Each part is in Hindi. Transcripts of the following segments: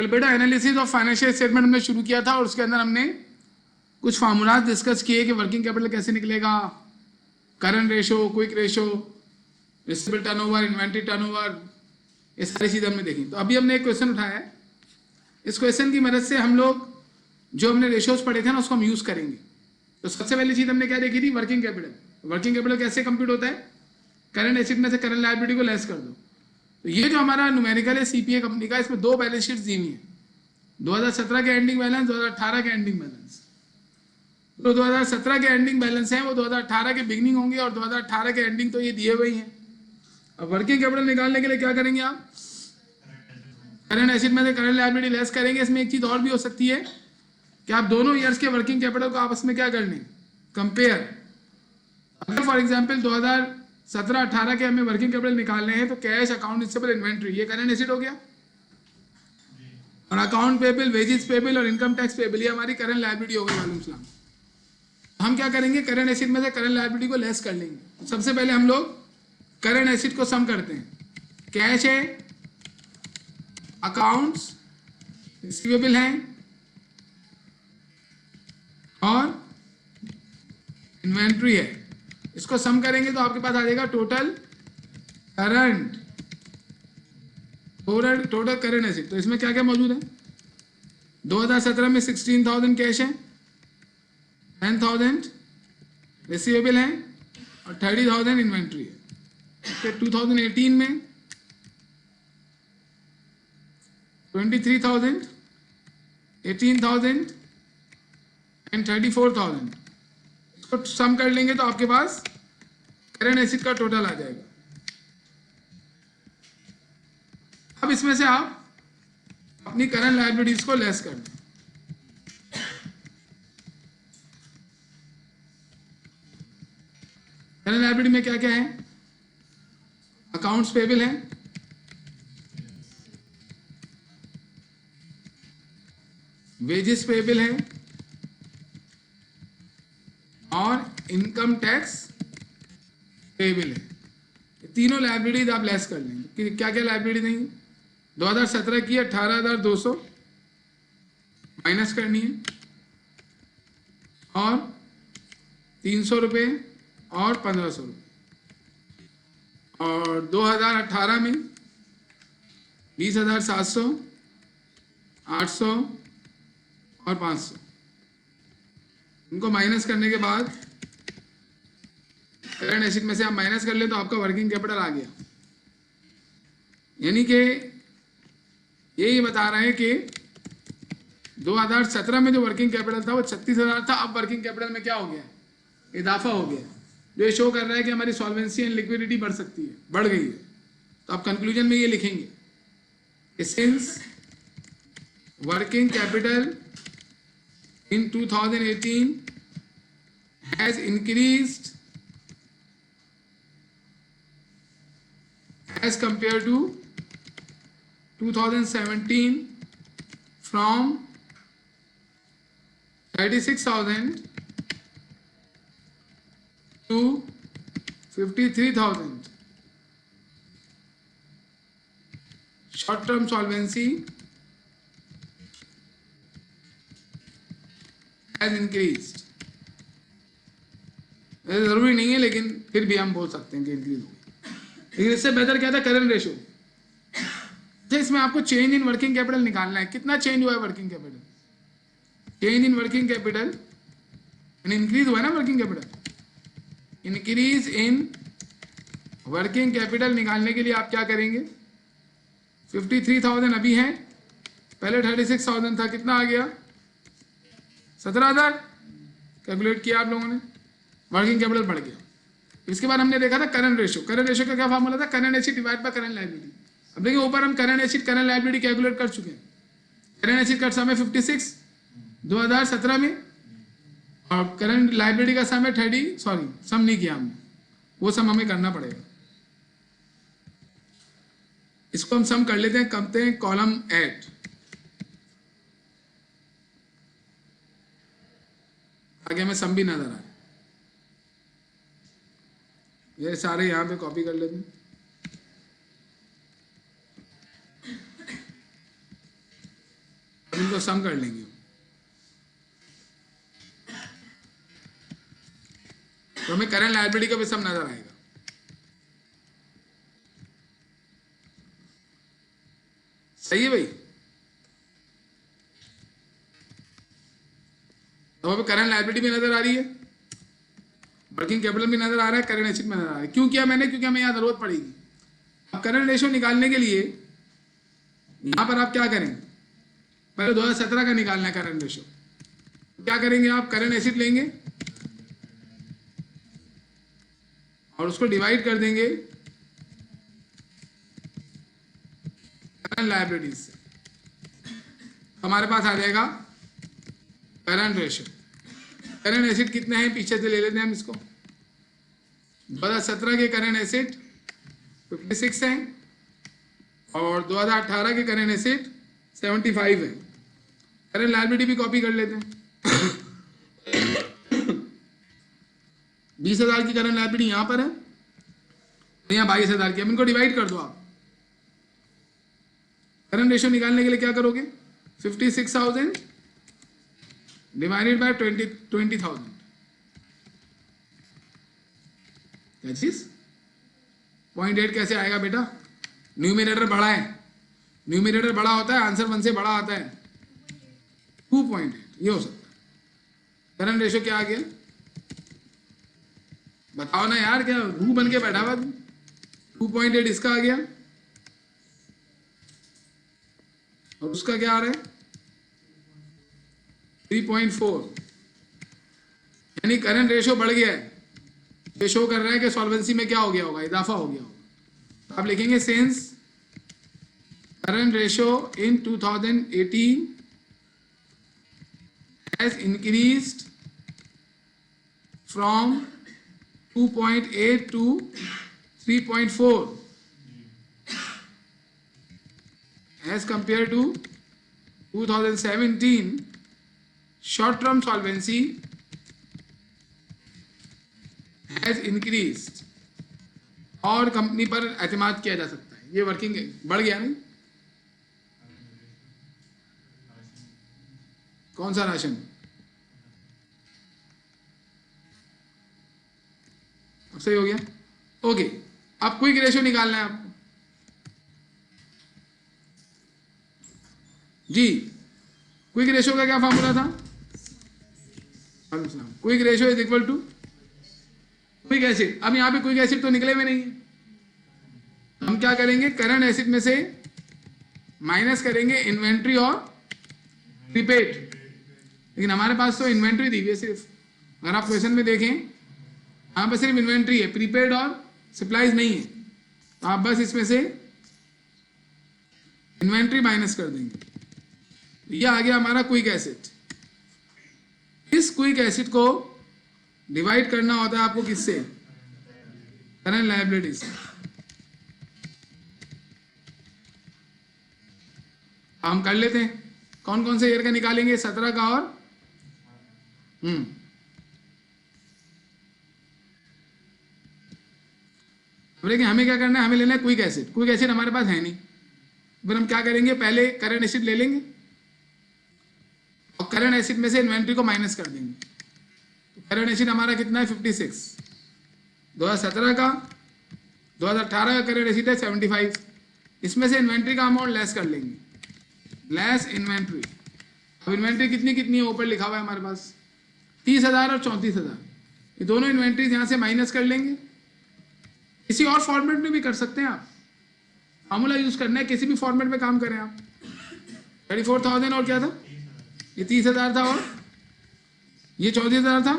बेटा एनालिसिस ऑफ फाइनेंशियल स्टेटमेंट हमने शुरू किया था और उसके अंदर हमने कुछ फार्मूलाज डिस्कस किए कि वर्किंग कैपिटल कैसे निकलेगा, current ratio, quick ratio, receivable turnover, inventory turnover, ये सारी चीज़ें हमने देखी। तो अभी हमने एक क्वेश्चन उठाया है, इस क्वेश्चन की मदद से हम लोग जो हमने रेशोज पढ़े थे ना उसको हम यूज़ करेंगे। तो सबसे पहली चीज़ हमने क्या देखी थी, वर्किंग कैपिटल। वर्किंग कैपिटल कैसे कंप्यूट होता है, करंट एसेट में से करंट लायबिलिटी को लेस कर दो। तो ये जो हमारा न्यूमेरिकल है सीपीए कंपनी का, इसमें दो बैलेंस शीट्स दी हुई है, 2017 के एंडिंग बैलेंस, 2018 के एंडिंग बैलेंस। तो 2017 के एंडिंग बैलेंस हैं वो 2018 के बिगनिंग होंगे और 2018 के एंडिंग तो ये दिए हुए ही हैं। अब वर्किंग कैपिटल निकालने के लिए क्या करेंगे आप, करंट एसेट में से करंट लायबिलिटी लेस करेंगे। इसमें एक चीज और भी हो सकती है कि आप दोनों ईयर्स के वर्किंग कैपिटल को आपस में क्या करने, कंपेयर। अगर फॉर एग्जांपल 2017-18 के हमें वर्किंग कैपिटल निकालने हैं तो कैश, अकाउंट रिसीवेबल, इन्वेंट्री, ये करंट एसेट हो गया, और अकाउंट पेबल, वेजेस पेबल और इनकम टैक्स पेबल ये हमारी करंट लायबिलिटी हो गई। मालूम सलाम। हम क्या करेंगे, करंट एसेट में से करंट लायबिलिटी को लेस कर लेंगे। सबसे पहले हम लोग करंट एसेट को सम करते हैं। कैश है, अकाउंट्स रिसीवेबल हैं और इन्वेंट्री है, इसको सम करेंगे तो आपके पास आ जाएगा टोटल करंट एसेट। तो इसमें क्या क्या मौजूद है, 2017 में 16,000 कैश है, 10,000 रिसीवेबल है और 30,000 इन्वेंट्री है। फिर 2018 में 23,000, 18,000 एंड 34,000, इसको सम कर लेंगे तो आपके पास करंट एसेट का टोटल आ जाएगा। अब इसमें से आप अपनी करंट लायबिलिटीज को लेस कर दें। करंट लायबिलिटी में क्या क्या है, अकाउंट्स पेबल है, वेजेस पेबल है और इनकम टैक्स पेबल है। तीनों लायबिलिटीज आप लेस कर लेंगे। क्या क्या लायबिलिटी देंगे, 2017 की 18,200 माइनस करनी है और 300 रुपये और 1,500 रुपये, और 2018 में 20,700, 800 और 500, इनको माइनस करने के बाद करंट एसेट में से आप माइनस कर ले तो आपका वर्किंग कैपिटल आ गया। यानी कि यही बता रहे हैं कि 2017 में जो वर्किंग कैपिटल था वो 36,000 था, अब वर्किंग कैपिटल में क्या हो गया, इजाफा हो गया, जो ये शो कर रहा है कि हमारी सॉल्वेंसी एंड लिक्विडिटी बढ़ सकती है, बढ़ गई है। तो आप कंक्लूजन में ये लिखेंगे, since working capital in 2018 has increased as compared to 2017 from 36,000 to 53,000. Short-term solvency has increased. जरूरी नहीं है लेकिन फिर भी हम बोल सकते हैं कि इंक्रीज हो। लेकिन इससे बेहतर क्या था, करंट रेशो। इसमें आपको चेंज इन वर्किंग कैपिटल निकालना है, कितना चेंज हुआ है working capital, change in working capital, increase हुआ है ना working capital. Increase in working capital निकालने के लिए आप क्या करेंगे, 53,000 अभी है, पहले 36,000 था, कितना आ गया, 17,000 कैलकुलेट किया आप लोगों ने, वर्किंग कैपिटल बढ़ गया। इसके बाद हमने देखा था करंट रेशो। करंट रेशो का क्या फार्मूला था, current asset divide by current liability. अब देखिए ऊपर हम current asset current liability calculate कर चुके हैं। करंट एसेट का सम है 56 2017 में और करंट लायबिलिटी का सम है 30, सॉरी सम नहीं किया हमने, वो सम हमें करना पड़ेगा। इसको हम सम कर लेते हैं, करते हैं कॉलम एड। आगे हमें सम भी नजर आ रहा है, ये सारे यहां पे कॉपी कर लेते हैं। इनको सम कर लेंगे, तो हमें करंट लायबिलिटी का भी सम नजर आएगा। सही है भाई, तो हमें करंट लायबिलिटी भी नजर आ रही है, वर्किंग कैपिटल भी नजर आ रहा है, करंट एसेट में नजर आ रहा है। क्यों किया मैंने? क्योंकि हमें यहाँ जरूरत पड़ेगी। अब करंट रेशो निकालने के लिए यहां पर आप क्या करें, पहले 2017 का निकालना है करंट रेशो। क्या करेंगे आप? करंट एसेट लेंगे और उसको डिवाइड कर देंगे करंट लायबिलिटीज से, हमारे पास आ जाएगा करंट रेशो। करंट एसेट कितने हैं पीछे से ले लेते हैं हम इसको। 2017 के करंट एसेट 56 हैं और 2018 के करंट एसेट 75 है। करंट लायबिलिटी भी कॉपी कर लेते हैं। 20,000 की करंट लायबिलिटी यहां पर है, यहाँ 22,000 की। अब इनको डिवाइड कर दो आप। करंट रेशो निकालने के लिए क्या करोगे? 56,000 डिवाइडेड बाय 20,000। क्या चीज? 0.8 कैसे आएगा बेटा? न्यूमिनेटर बड़ा है, न्यूमिनेटर बड़ा होता है, आंसर 1 से बड़ा आता है। 2.8 ये हो सकता है। करंट रेशो क्या आ गया बताओ ना यार, क्या रू बन के बैठा हुआ तू? 2.8 इसका आ गया और उसका क्या आ रहा है? 3.4। यानी करंट रेशो बढ़ गया है। ये शो कर रहा है कि सॉल्वेंसी में क्या हो गया होगा? इजाफा हो गया होगा। आप लिखेंगे since current ratio in 2018 has increased from 2.8 to 3.4 as compared to 2017 short term solvency has increased। और कंपनी पर एतमाद किया जा सकता है। ये वर्किंग बढ़ गया नहीं? कौन सा राशन? अब सही हो गया। ओके, अब क्विक रेशियो निकालना है आपको जी। क्विक रेशियो का क्या फॉर्मूला था? Quick ratio is equal to quick asset. अब यहां पे क्विक एसिड तो निकले हुए नहीं है, हम क्या करेंगे? करंट एसिड में से माइनस करेंगे इन्वेंट्री और प्रीपेड। लेकिन हमारे पास तो इन्वेंट्री दी हुई है सिर्फ। अगर आप क्वेश्चन में देखें यहाँ पर सिर्फ इन्वेंट्री है, प्रीपेड और सप्लाईज नहीं है। तो आप बस इसमें से इन्वेंट्री माइनस कर देंगे। ये आ गया हमारा क्विक एसिड। इस क्विक एसिड को डिवाइड करना होता है आपको किससे? करंट लायबिलिटी से। हम कर लेते हैं। कौन कौन से ईयर का निकालेंगे? 17 का और देखिए हमें क्या करना है, हमें लेना है क्विक एसिड। क्विक एसिड हमारे पास है नहीं, फिर हम क्या करेंगे? पहले करंट एसिड ले लेंगे और करंट एसिड में से इन्वेंट्री को माइनस कर देंगे। तो करंट एसिड हमारा कितना है? 56। 2017 का 2018 का करंट एसिड है 75। इसमें से इन्वेंट्री का अमाउंट लेस कर लेंगे, लेस इन्वेंट्री। अब इन्वेंट्री कितनी कितनी है? ऊपर लिखा हुआ है हमारे पास 30,000 और 34,000। ये दोनों इन्वेंट्रीज यहाँ से माइनस कर लेंगे। किसी और फॉर्मेट में भी कर सकते हैं आप, फॉर्मूला यूज करना है, किसी भी फॉर्मेट में काम करें आप। 34,000 और क्या था? ये 30,000 था और ये 34,000 था।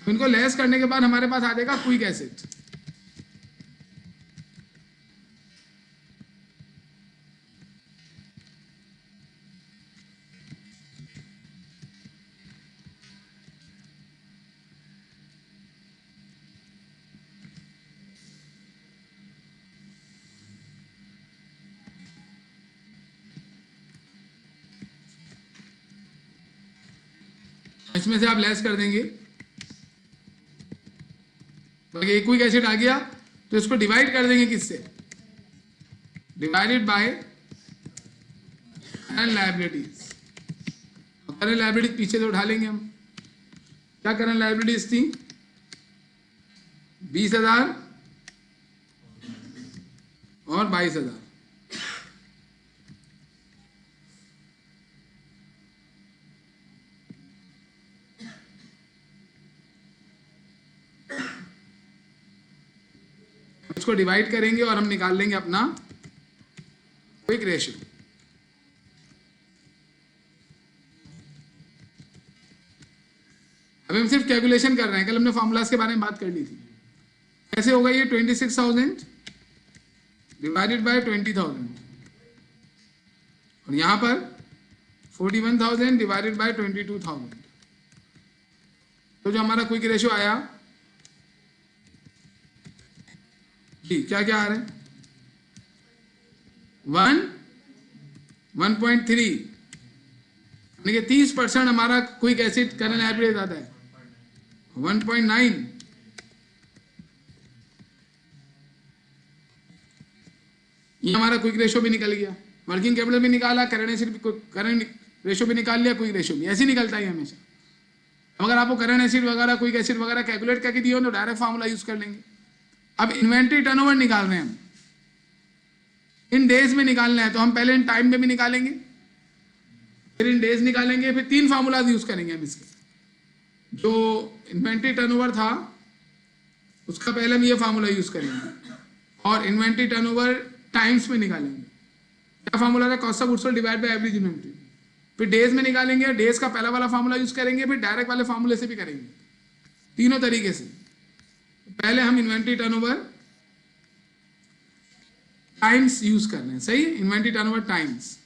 इनको लेस करने के बाद हमारे पास आ जाएगा क्विक एसिड। इसमें से आप लेस कर देंगे तो क्विक एसिड आ गया। तो इसको डिवाइड कर देंगे किससे? Divided by current liabilities, current liabilities पीछे से उठा लेंगे हम। क्या करंट लायबिलिटीज थी? 20,000 और 22,000। उसको डिवाइड करेंगे और हम निकाल लेंगे अपना क्विक रेशियो। अभी हम सिर्फ कैलकुलेशन कर रहे हैं, कल हमने फॉर्मूलाज के बारे में बात कर ली थी। कैसे होगा ये? 26,000 डिवाइडेड बाय 20,000 और यहां पर 41,000 डिवाइडेड बाय 22,000। तो जो हमारा क्विक रेशियो आया जी, क्या क्या आ रहा है? 1.3 यानी कि 30% हमारा क्विक एसिड करंट लायबिलिटी आता है। 1.9 ये हमारा क्विक रेशियो भी निकल गया। वर्किंग कैपिटल भी निकाला, करंट एसिड करंट रेशियो भी निकाल लिया, क्विक रेशियो भी। ऐसे ही निकलता है हमेशा। अगर आपको करंट एसिड वगैरह क्विक एसिड वगैरह कैलकुलेट करके दिए हो तो डायरेक्ट फार्मूला यूज कर लेंगे। अब इन्वेंट्री टर्नओवर निकाल रहे हैं हम, इन डेज में निकालना है, तो हम पहले इन टाइम में भी निकालेंगे, फिर इन डेज निकालेंगे, फिर 3 फार्मूला यूज करेंगे हम इसके। जो इन्वेंट्री टर्नओवर था उसका पहले हम ये फार्मूला यूज करेंगे और इन्वेंट्री टर्नओवर टाइम्स में निकालेंगे। क्या फार्मूला था? Cost of goods sold divide bye average inventory. फिर डेज में निकालेंगे, डेज का पहला वाला फार्मूला यूज करेंगे, फिर डायरेक्ट वाले फार्मूले से भी करेंगे, तीनों तरीके से। पहले हम इन्वेंट्री टर्नओवर टाइम्स यूज कर रहे हैं, सही? Inventory turnover times.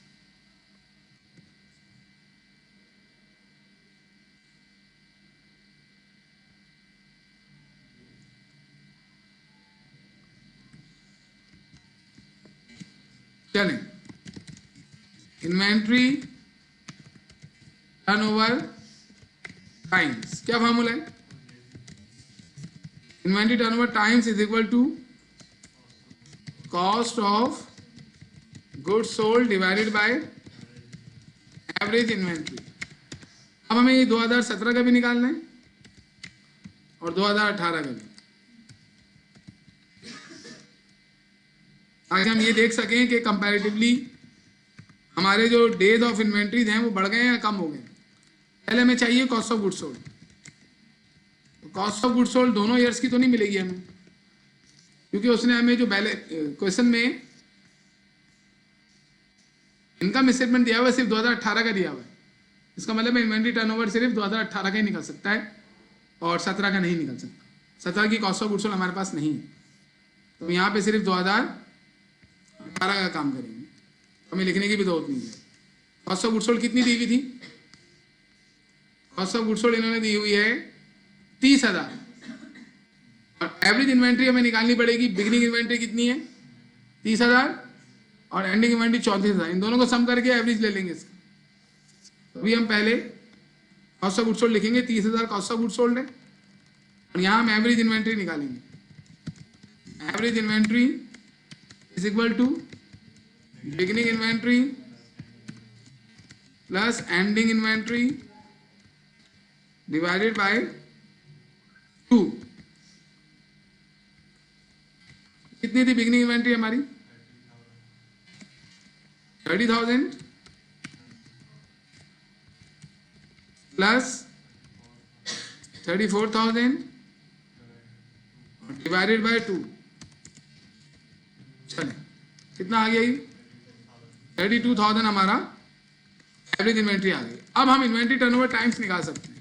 चलें, इन्वेंट्री टर्नओवर टाइम्स क्या फार्मूला है? Inventory turnover times is equal to cost of goods sold divided by average inventory. अब हमें ये 2017 का भी निकालना है और 2018 का भी, ताकि हम ये देख सकें कि कंपैरेटिवली हमारे जो डेज ऑफ इन्वेंट्रीज हैं वो बढ़ गए हैं या कम हो गए। पहले हमें चाहिए कॉस्ट ऑफ गुड्स सोल्ड। तो कॉस्ट ऑफ गुड्स सोल्ड दोनों ईयर्स की तो नहीं मिलेगी हमें, क्योंकि उसने हमें जो क्वेश्चन में इनकम स्टेटमेंट दिया हुआ है सिर्फ 2018 का दिया हुआ है। इसका मतलब इन्वेंट्री टर्नओवर सिर्फ 2018 का ही निकल सकता है और 17 का नहीं निकल सकता। 17 की कॉस्ट ऑफ गुड्स सोल्ड हमारे पास नहीं है, तो यहाँ पे सिर्फ 2018 का काम करेंगे, हमें लिखने की भी जरूरत नहीं है। कॉस्ट ऑफ गुड्स सोल्ड कितनी दी हुई थी? कॉस्ट ऑफ गुड्स सोल्ड इन्होंने दी हुई है 30,000 और एवरेज इन्वेंट्री हमें निकालनी पड़ेगी। बिगिनिंग इन्वेंट्री कितनी है? 30,000 और एंडिंग इन्वेंट्री 34,000। इन दोनों को सम करके एवरेज ले लेंगे इसका। तो अभी हम पहले कॉस्ट ऑफ गुड्स सोल्ड लिखेंगे, 30,000 कॉस्ट ऑफ गुड्स सोल्ड है और यहाँ हम एवरेज इन्वेंट्री निकालेंगे। Average inventory is equal to beginning inventory plus ending inventory divided by 2। कितनी थी बिगिनिंग इन्वेंट्री हमारी? 30,000 प्लस 34,000 डिवाइडेड बाय 2। चले, कितना आ गया ये? 32,000 हमारा एवरेज इन्वेंट्री आ गई। अब हम इन्वेंट्री टर्नओवर टाइम्स निकाल सकते हैं।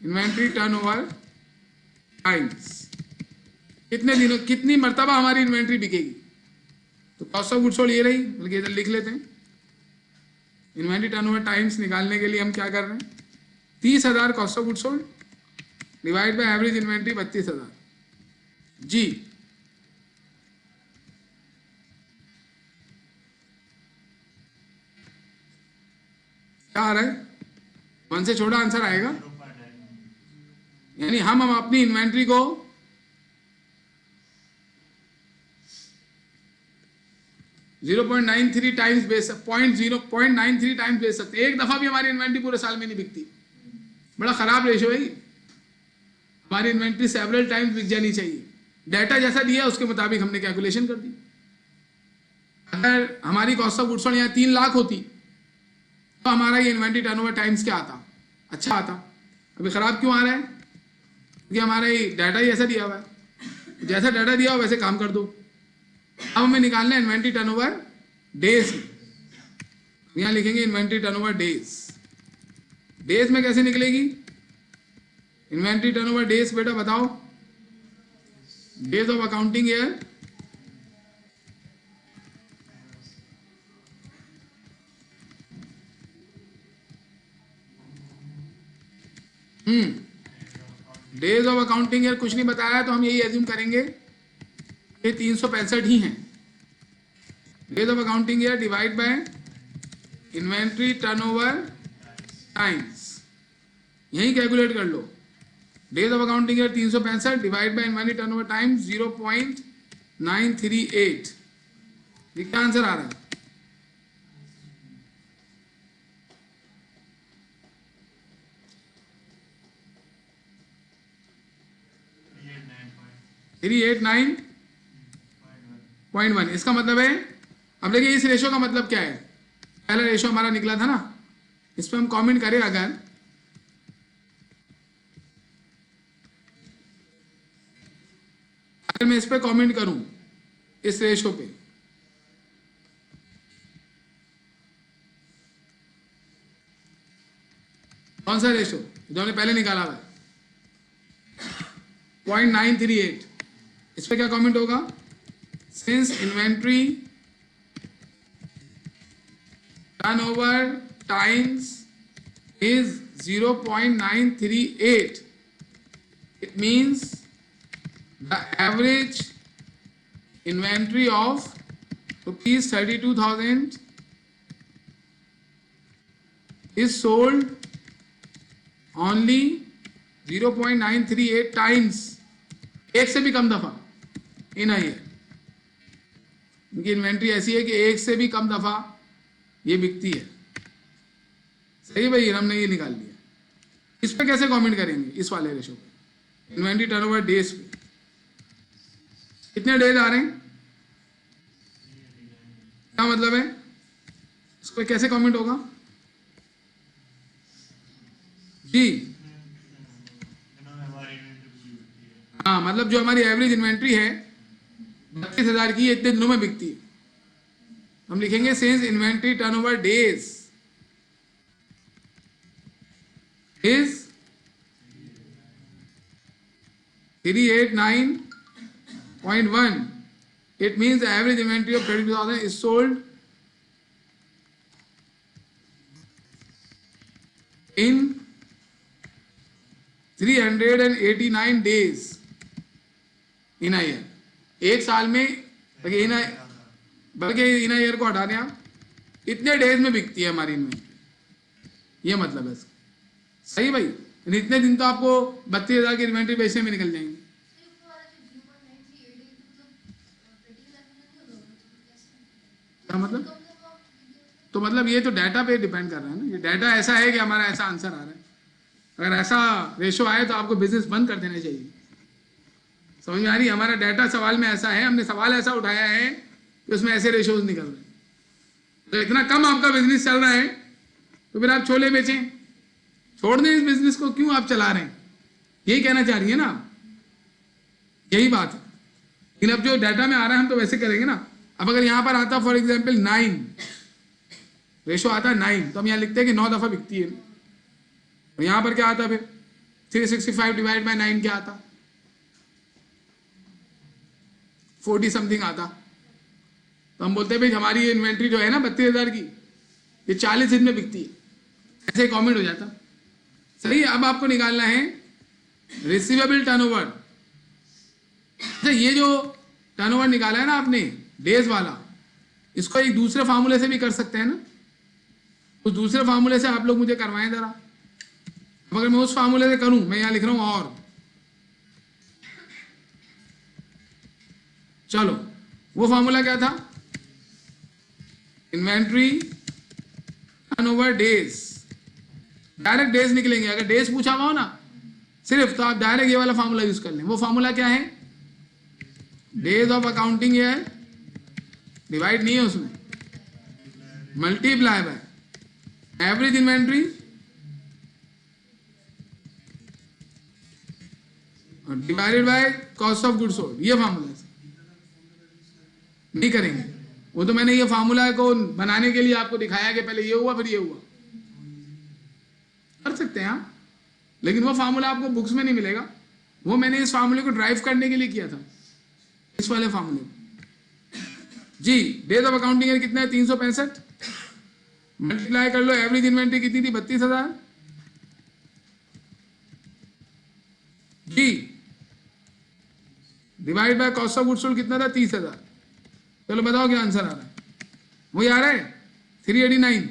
इन्वेंट्री टर्नओवर टाइम्स कितने दिनों, कितनी मर्तबा हमारी इन्वेंट्री बिकेगी। तो कॉस्ट ऑफ गुड्स सोल्ड ये रही, बल्कि इधर लिख लेते हैं। इन्वेंट्री टर्नओवर टाइम्स निकालने के लिए हम क्या कर रहे हैं? 30,000 cost of goods sold divide bye average inventory 32,000 जी। क्या आ रहा है? 1 से छोटा आंसर आएगा, यानी हम अपनी इन्वेंट्री को 0.93 टाइम्स बेच सकते, 0.93 टाइम्स बेच सकते हैं। एक दफा भी हमारी इन्वेंट्री पूरे साल में नहीं बिकती। बड़ा खराब रेशो है ये। हमारी इन्वेंट्री सेवरल टाइम्स बिक जानी चाहिए। डाटा जैसा दिया उसके मुताबिक हमने कैलकुलेशन कर दी। अगर हमारी कॉस्ट ऑफ गुड्स सोल्ड यहाँ 3 लाख होती तो हमारा ये इन्वेंट्री टर्नओवर टाइम्स क्या आता? अच्छा आता। अभी खराब क्यों आ रहा है? क्योंकि हमारा ये डाटा ही ऐसा दिया हुआ है। जैसा डाटा दिया हो वैसे काम कर दो। अब हमें निकालना है इन्वेंट्री टर्नओवर डेज। यहाँ लिखेंगे इन्वेंट्री टर्नओवर डेज। डेज में कैसे निकलेगी इन्वेंट्री टर्नओवर डेज? बेटा बताओ, days of accounting year days of accounting year कुछ नहीं बताया तो हम यही एज्यूम करेंगे ये 365 ही हैं। Days of accounting year divide by inventory turnover times, यही कैलकुलेट कर लो। Days of accounting year 365 divide by inventory turnover times 0.938। ये क्या आंसर आ रहा है? 389.1। इसका मतलब है, अब देखिए इस रेशो का मतलब क्या है। पहला रेशो हमारा निकला था ना, इस पर हम कमेंट करें अगर मैं इस पर कमेंट करूं इस रेशो पे, कौन सा रेशो जो हमने पहले निकाला हुआ है 0.938, इस पे क्या कमेंट होगा? Since inventory turnover times is 0.938, it means the average inventory of rupees 32,000 is sold only 0.938 times, एक से भी कम दफा इन अ ईयर। इनकी इन्वेंट्री ऐसी है कि एक से भी कम दफा ये बिकती है। सही भाई, हमने ये निकाल लिया। इस पे कैसे कमेंट करेंगे? इस वाले रेशो पे, इन्वेंट्री टर्नओवर डेज पे कितने डेज आ रहे हैं, क्या मतलब है? इस पे कैसे कमेंट होगा जी? हाँ, मतलब जो हमारी एवरेज इन्वेंट्री है 32,000 की, इतने दिनों में बिकती है। हम लिखेंगे since inventory turnover days is 389.1, it means the average inventory of 32,000 is sold in 389 days in year. एक साल में, बल्कि इन ईयर को हटा दें आप, इतने डेज में बिकती है हमारी इन्वेंट्री, ये मतलब है इसका। सही भाई, इतने दिन तो आपको 32,000 की इन्वेंट्री बेचने में निकल जाएंगे। क्या मतलब? तो मतलब ये तो डाटा पे डिपेंड कर रहा है ना, ये डाटा ऐसा है कि हमारा ऐसा आंसर आ रहा है। अगर ऐसा रेशो आए तो आपको बिजनेस बंद कर देना चाहिए। समझ में आ रही? हमारा डाटा सवाल में ऐसा है, हमने सवाल ऐसा उठाया है कि उसमें ऐसे रेशोज निकल रहे हैं। तो इतना कम आपका बिजनेस चल रहा है तो फिर आप छोले बेचें, छोड़ दें इस बिजनेस को, क्यों आप चला रहे हैं? यही कहना चाह रही है ना, यही बात है। लेकिन अब जो डाटा में आ रहा है हम तो वैसे करेंगे ना। अब अगर यहाँ पर आता फॉर एग्जाम्पल 9 रेशो आता है 9, तो हम यहाँ लिखते हैं कि 9 दफा बिकती है। और यहाँ पर क्या आता फिर 365 डिवाइड बाय 9 क्या आता? 40 समथिंग आता। तो हम बोलते हैं भाई हमारी इन्वेंट्री जो है ना 32,000 की, ये 40 दिन में बिकती है। ऐसे कमेंट हो जाता। सही है। अब आपको निकालना है रिसीवेबल टर्नओवर। अच्छा, ये जो टर्नओवर निकाला है ना आपने डेज वाला, इसको एक दूसरे फार्मूले से भी कर सकते हैं ना। उस दूसरे फार्मूले से आप लोग मुझे करवाएं जरा। अब अगर मैं उस फार्मूले से करूं, मैं यहां लिख रहा हूं और, चलो वो फार्मूला क्या था? Inventory turnover days, direct days निकलेंगे। अगर डेज पूछा हुआ हो ना सिर्फ, तो आप डायरेक्ट ये वाला फार्मूला यूज कर लें। वो फार्मूला क्या है? डेज ऑफ अकाउंटिंग है, डिवाइड नहीं है उसमें, मल्टीप्लाई बाय एवरेज इन्वेंट्री और divided by cost of goods sold. ये फार्मूला नहीं करेंगे। वो तो मैंने ये फार्मूला को बनाने के लिए आपको दिखाया कि पहले ये हुआ फिर ये हुआ, कर सकते हैं आप, लेकिन वो फार्मूला आपको बुक्स में नहीं मिलेगा। वो मैंने इस फार्मूले को ड्राइव करने के लिए किया था, इस वाले फार्मूले जी। डेज ऑफ अकाउंटिंग है कितना है? 365, मल्टीप्लाई कर लो, एवरेज इन्वेंट्री कितनी थी? 32,000 जी, divide by cost of goods sold कितना था? 30,000। चलो बताओ क्या आंसर आ रहा है? वही आ रहा है 389।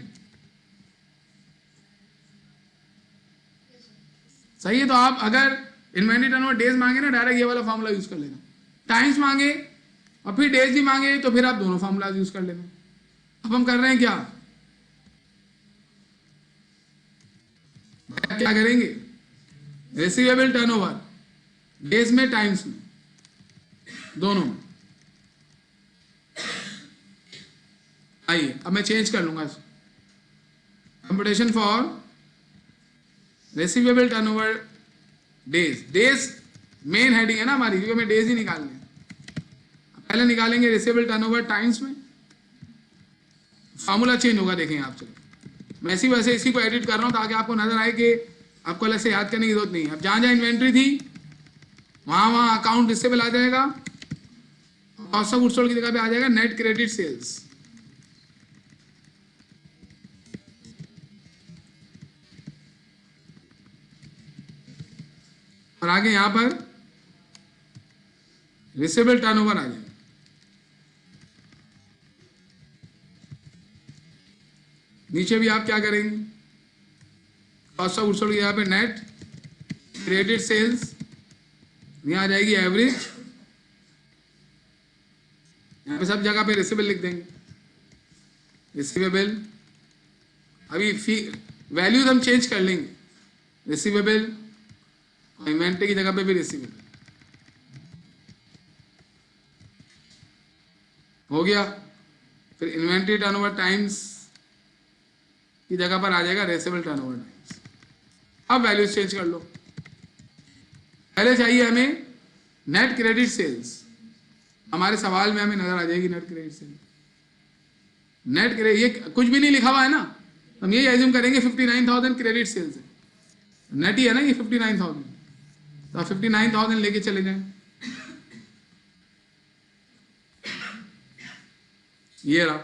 सही है। तो आप अगर इन्वेंट्री टर्नओवर डेज मांगे ना, डायरेक्ट ये वाला फार्मूला यूज कर लेना। टाइम्स मांगे और फिर डेज भी मांगे तो फिर आप दोनों फार्मूला यूज कर लेना। अब हम कर रहे हैं क्या क्या करेंगे? रिसीवेबल टर्नओवर डेज में, टाइम्स में, दोनों में। आइए अब मैं चेंज कर लूंगा इसको। Computation for receivable turnover days, days main heading है ना हमारी, क्योंकि हमें डेज ही निकालने हैं। पहले निकालेंगे रिसीवेबल टर्नओवर टाइम्स में, फार्मूला चेंज होगा, देखेंगे आप। चलो मैं इसी वजह से इसी को एडिट कर रहा हूं ताकि आपको नजर आए कि आपको अलग से याद करने की जरूरत नहीं है। अब जहां जहां इन्वेंट्री थी वहां अकाउंट रिसीवेबल आ जाएगा, कॉस्ट ऑफ गुड्स सोल्ड की जगह पे आ जाएगा नेट क्रेडिट सेल्स। और आगे यहां पर रिसीवेबल टर्नओवर आ जाएगा। नीचे भी आप क्या करेंगे? कॉस्ट ऑफ गुड्स सोल्ड की जगह पे नेट क्रेडिट सेल्स, यहां आ जाएगी एवरेज, यहां पे सब जगह पे रिसीवेबल लिख देंगे। रिसीवेबल अभी वैल्यूज हम चेंज कर लेंगे, रिसीवेबल इन्वेंट्री की जगह पे भी रिसीवेबल हो गया। फिर इन्वेंट्री टर्नओवर टाइम्स की जगह पर आ जाएगा रिसीवेबल टर्नओवर टाइम्स। अब वैल्यूज चेंज कर लो। पहले चाहिए हमें नेट क्रेडिट सेल्स, हमारे सवाल में हमें नजर आ जाएगी net credit sales. Net credit ये कुछ भी नहीं लिखा हुआ है ना, हम यही एज्यूम करेंगे 59,000 क्रेडिट सेल्स है, नेट ही है ना ये 59,000, तो आप 59,000 लेके चले जाएं। ये रहा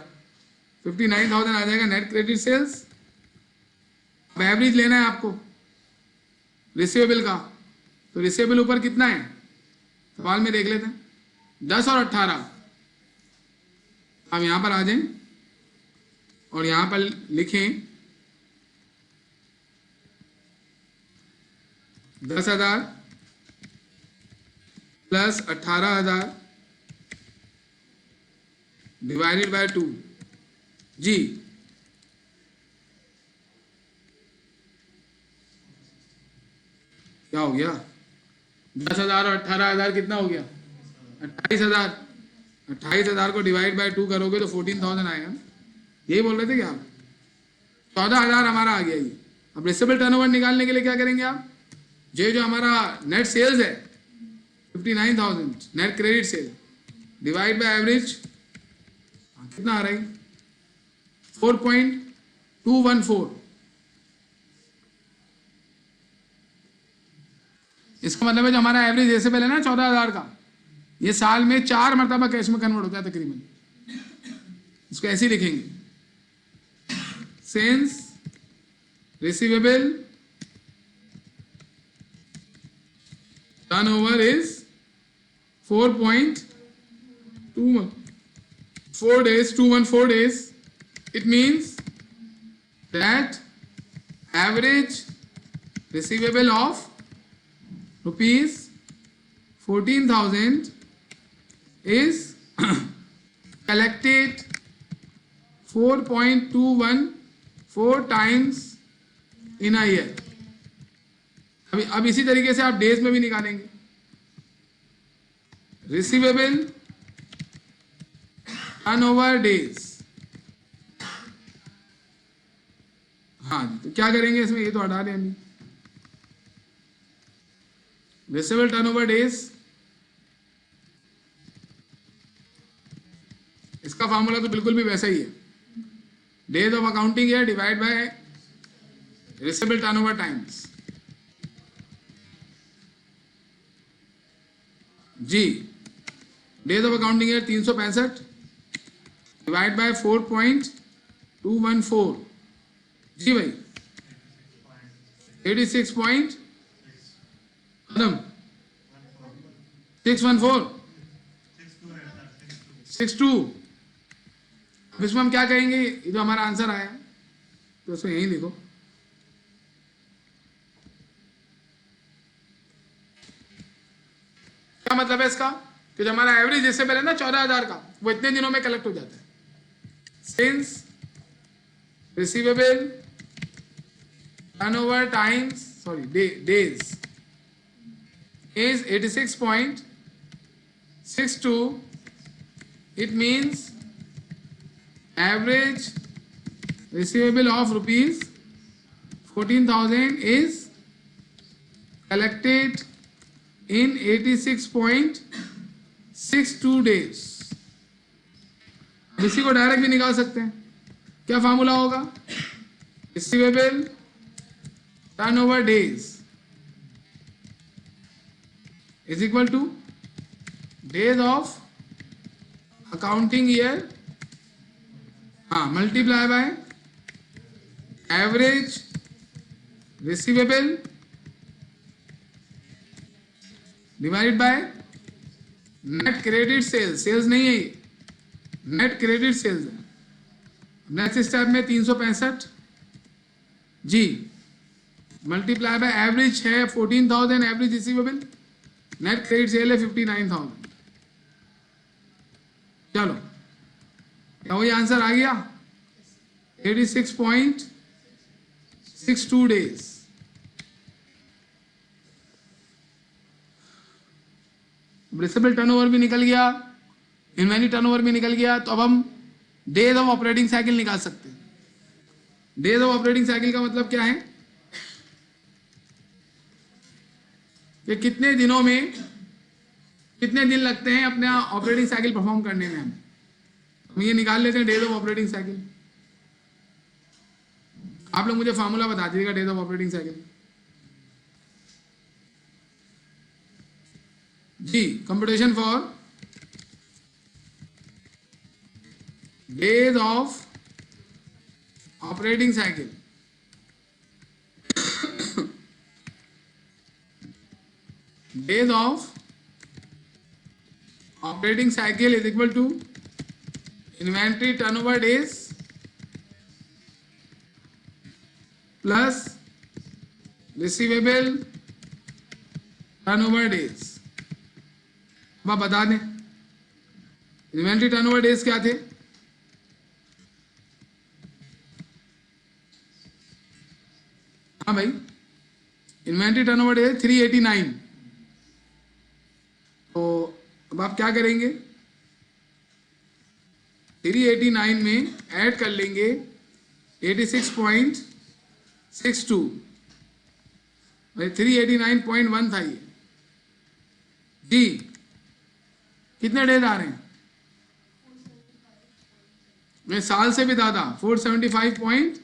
59,000 आ जाएगा नेट क्रेडिट सेल्स। अब एवरेज लेना है आपको रिसीवेबल का, तो रिसीवेबल ऊपर कितना है सवाल में देख लेते हैं, 10 और 18। हम यहां पर आ जाएं और यहां पर लिखें 10,000 प्लस 18,000 डिवाइडेड बाय 2 जी। क्या हो गया? 10,000 और 18,000 कितना हो गया? 28,000। 28,000 को डिवाइड बाय 2 करोगे तो 14,000 आएगा। यही बोल रहे थे क्या आप? 14,000 हमारा आ गया ये। अब रिसीवेबल टर्नओवर निकालने के लिए क्या करेंगे आप? जो हमारा नेट सेल्स है 59,000 net credit cell divide by average कितना आ रहा है? 4.214। इसका मतलब है जो हमारा एवरेज रिसीवेबल है ना 14,000 का, ये साल में 4 मरतबा कैश में कन्वर्ट होता है तकरीबन। इसको ऐसे ही लिखेंगे, since receivable turnover is 4.214 days, it means that average receivable of rupees 14,000 is collected 4.214 times in a year. अब इसी तरीके से आप डेज में भी निकालेंगे। Receivable turnover days. हाँ, तो क्या करेंगे इसमें, ये तो हटा दें अभी। रिसीवेबल टर्नओवर डेज, इसका फॉर्मूला तो बिल्कुल भी वैसा ही है, days of accounting year divide by receivable turnover times. जी, days of accounting year 365 divide by 4.214। जी भाई, 86 पॉइंट 614 62। अब इसमें हम क्या कहेंगे, ये जो हमारा आंसर आया तो उसको यहीं लिखो। क्या मतलब है इसका, कि जो हमारा एवरेज रिसीवेबल है ना 14,000 का, वो इतने दिनों में कलेक्ट हो जाता है। Since receivable turnover times, sorry days is 86.62, it means average receivable of rupees 14,000 is collected in 86.62 days। इसी को डायरेक्ट भी निकाल सकते हैं। क्या फार्मूला होगा, receivable turnover days is equal to days of accounting year, हाँ, multiply by average receivable divided by net credit sales। Sales नहीं है ये, नेट क्रेडिट सेल्स है। नेक्स्ट स्टेप में 365 जी, मल्टीप्लाई बाय एवरेज है 14,000 average receivable, net credit sale है 59,000। चलो, क्या वही आंसर आ गया, 86.62 डेज। रिसीवेबल टर्नओवर भी निकल गया, इन्वेंटरी टर्नओवर भी निकल गया, तो अब हम डेज ऑफ ऑपरेटिंग साइकिल निकाल सकते हैं। डेज ऑफ ऑपरेटिंग साइकिल का मतलब क्या है, कि कितने दिनों में कितने दिन लगते हैं अपने ऑपरेटिंग साइकिल परफॉर्म करने में। हम ये निकाल लेते हैं डेज ऑफ ऑपरेटिंग साइकिल। आप लोग मुझे फार्मूला बता दीजिएगा डेज ऑफ ऑपरेटिंग साइकिल। जी, computation for days of operating cycle, days of operating cycle is equal to inventory turnover days plus receivable turnover days। अब आप बता दें इन्वेंट्री टर्नओवर डेज क्या थे, हाँ भाई, इन्वेंट्री टर्नओवर डेज 389। तो अब आप क्या करेंगे, 389 में ऐड कर लेंगे 86.62, 389.1 था ये। जी, कितने डेज आ रहे हैं, मैं साल से भी ज़्यादा 475 पॉइंट,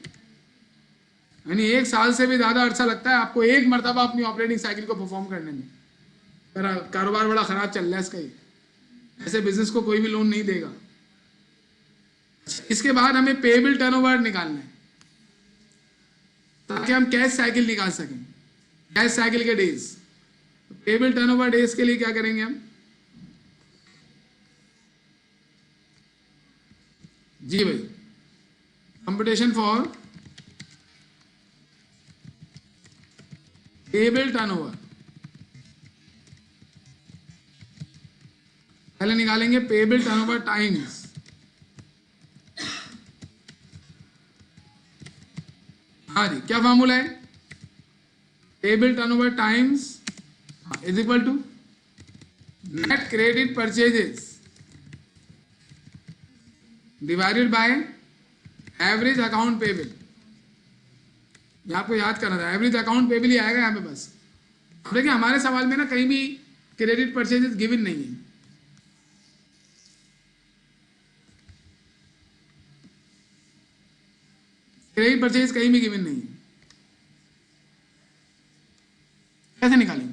यानी एक साल से भी ज़्यादा अरसा लगता है आपको एक मरतबा अपनी ऑपरेटिंग साइकिल को परफॉर्म करने में। कारोबार बड़ा खराब चल रहा है इसका, ऐसे बिजनेस को कोई भी लोन नहीं देगा। इसके बाद हमें पेएबल टर्नओवर निकालना है ताकि हम कैश साइकिल निकाल सकें, कैश साइकिल के डेज। तो पेएबल टर्नओवर डेज के लिए क्या करेंगे हम, जी भाई, कंप्यूटेशन फॉर पेएबल टर्नओवर, पहले निकालेंगे पेएबल टर्नओवर टाइम्स। हाँ जी, क्या फॉर्मूला है? Payable turnover times is equal to net credit purchases divided by average account payable. ये आपको याद करना था, एवरेज अकाउंट पेबल ही आएगा यहाँ पे बस। देखिए हमारे सवाल में ना कहीं भी क्रेडिट परचेजेस गिवन नहीं है। क्रेडिट परचेज कहीं भी गिवन नहीं है, कैसे निकालेंगे?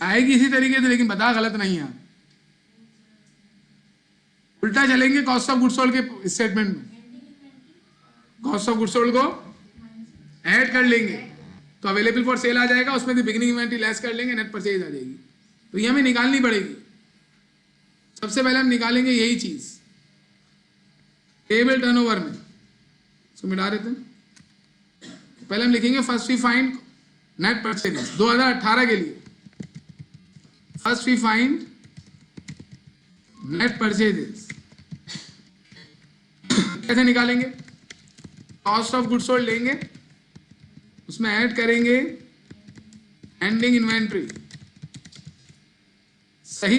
आएगी इसी तरीके से, लेकिन बता गलत नहीं है। उल्टा चलेंगे कॉस्ट ऑफ गुड्स सोल्ड के स्टेटमेंट में, कॉस्ट ऑफ गुड्स सोल्ड को ऐड कर लेंगे तो अवेलेबल फॉर सेल आ जाएगा, उसमें से बिगिनिंग इन्वेंटरी लेस कर लेंगे, नेट परचेज आ जाएगी। तो ये हमें निकालनी पड़ेगी। सबसे पहले हम निकालेंगे यही चीज पेबल टर्नओवर में, इसको मिटा देते हैं। पहले हम लिखेंगे first we find net purchases 2018 के लिए। First we find net purchases कैसे निकालेंगे? कॉस्ट ऑफ गुड्स सोल्ड लेंगे, उसमें ऐड करेंगे एंडिंग इन्वेंट्री, सही?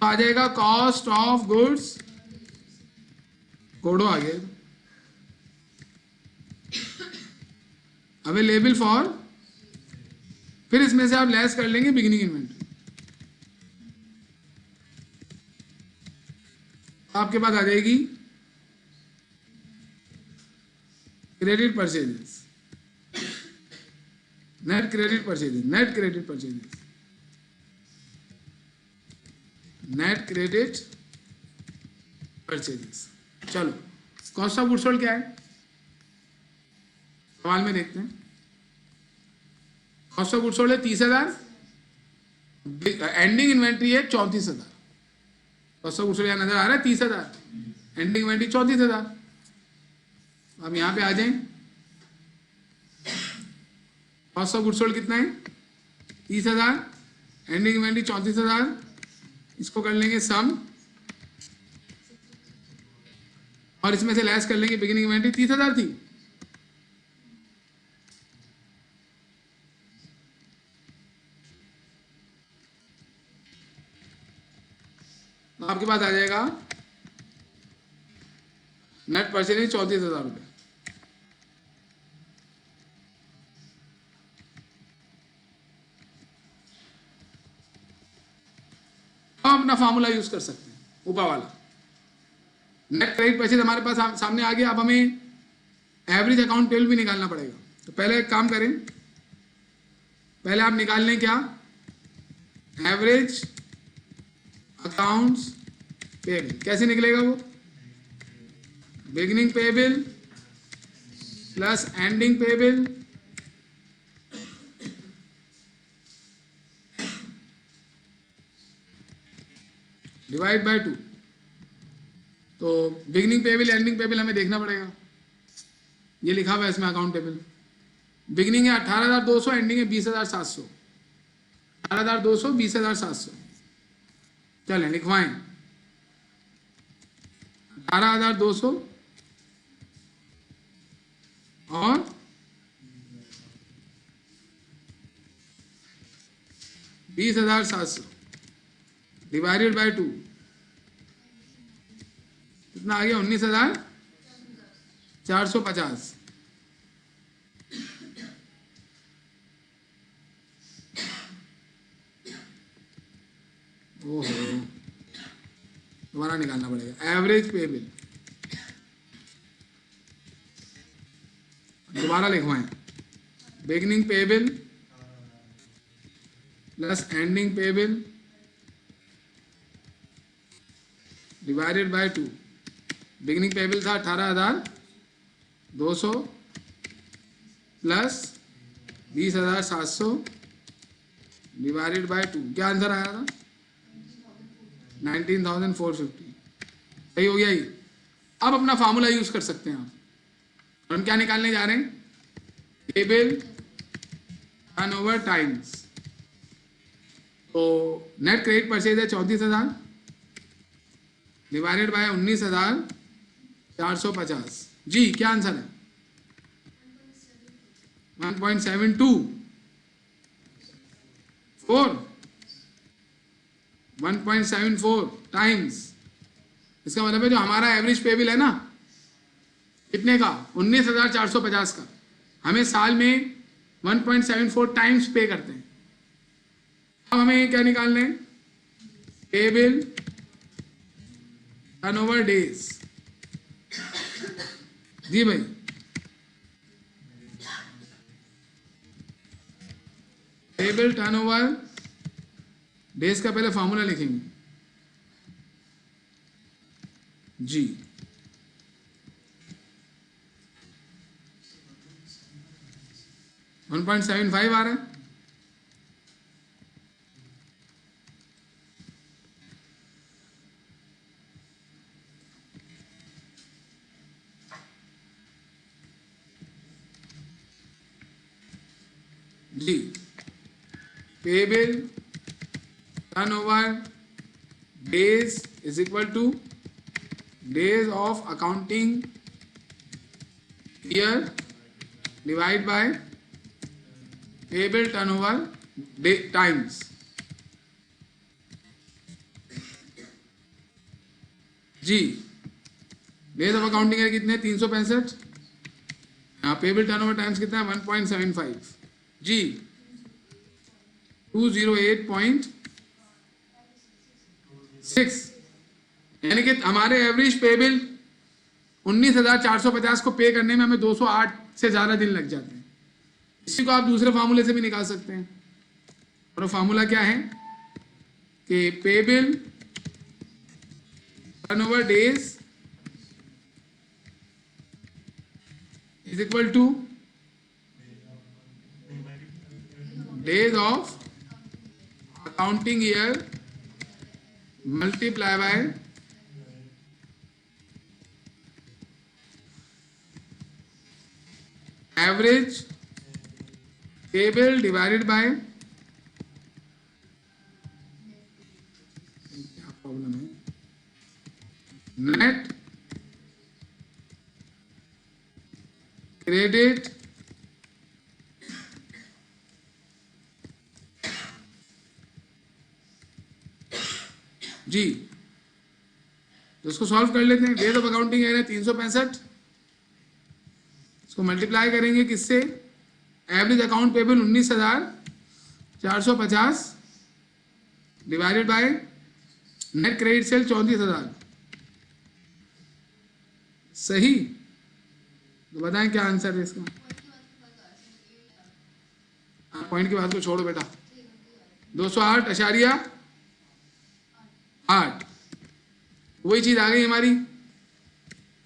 तो आ जाएगा कॉस्ट ऑफ गुड्स, कोडो आ गया, अवेलेबल फॉर, फिर इसमें से आप लेस कर लेंगे बिगिनिंग इन्वेंट्री। आपके पास आ जाएगी credit purchases, net credit purchases, net credit purchases, net credit purchases. चलो कॉस्ट ऑफ गुड्स सोल्ड क्या है सवाल में देखते हैं। कॉस्ट ऑफ गुड्स सोल्ड है 30,000, एंडिंग इन्वेंट्री है 34,000। कॉस्ट ऑफ गुड्स सोल्ड नजर आ रहा है 30,000, एंडिंग इन्वेंट्री 34,000। अब यहां पे आ जाएं, कॉस्ट ऑफ गुड्स सोल्ड कितना है 30,000, एंडिंग इन्वेंट्री 34,000, इसको कर लेंगे सम और इसमें से लेस कर लेंगे बिगिनिंग इन्वेंट्री 30,000 थी, तो आपके पास आ जाएगा नेट परचेज 34,000 रुपये। हम अपना फॉर्मूला यूज कर सकते हैं ऊपर वाला। नेट क्रेडिट परचेज हमारे पास सामने आ गया। अब हमें एवरेज अकाउंट पेबल भी निकालना पड़ेगा। तो पहले एक काम करें, पहले आप निकाल लें क्या, एवरेज अकाउंट्स पेबल। कैसे निकलेगा वो? Beginning payable plus ending payable divide by 2। तो बिगिनिंग पेबल एंडिंग पेबल हमें देखना पड़ेगा। ये लिखा हुआ है इसमें अकाउंट टेबल। बिगिनिंग है 18,200, एंडिंग है 20,700। 18,200 20,700। चलें लिखवाएं 18,200 और 20,700 डिवाइडेड बाय 2 कितना आ गया? 19,450। ओहो, दोबारा निकालना पड़ेगा एवरेज पेबल। दोबारा लिखवाएं beginning payable plus ending payable divided by 2। Beginning payable था 18,200 प्लस 20,700 डिवाइडेड बाय 2, क्या आंसर आया था? 19,450। सही हो गया ये। अब अपना फार्मूला यूज कर सकते हैं आप। हम क्या निकालने जा रहे हैं? Payable turnover times. तो नेट क्रेडिट परचेज है 34,000 डिवाइडेड बाय 19,450। जी क्या आंसर है? 1.74 टाइम्स। इसका मतलब है जो हमारा एवरेज पेबल है ना, कितने का? 19,450 का, हमें साल में 1.74 टाइम्स पे करते हैं। अब हमें क्या निकालना है? Payable turnover days. जी भाई, पेबल टर्नओवर डेज का पहले फॉर्मूला लिखेंगे। जी 1.75 आ रहा है। जी payable turnover days is equal to days of accounting year divide by payable turnover day times. जी डेज ऑफ अकाउंटिंग ईयर कितने? 365। यहाँ पेबल टर्नओवर टाइम्स कितना है? 1.75। जी 208.6, यानी कि हमारे एवरेज पेबल 19,450 को पे करने में हमें 208 से ज़्यादा दिन लग जाते हैं। इसी को आप दूसरे फार्मूले से भी निकाल सकते हैं। और वो फार्मूला क्या है कि payable turnover days is equal to days of accounting year multiply by average payable divided bye, क्या प्रॉब्लम है, नेट क्रेडिट जी। तो इसको सॉल्व कर लेते हैं। डेज ऑफ अकाउंटिंग है 365, इसको मल्टीप्लाई करेंगे किससे? Average account payable 19,450 divided by net credit cell 34,000। सही? तो बताएं क्या आंसर है इसका? पॉइंट की बात को छोड़ो बेटा। 208.8 वही चीज आ गई हमारी।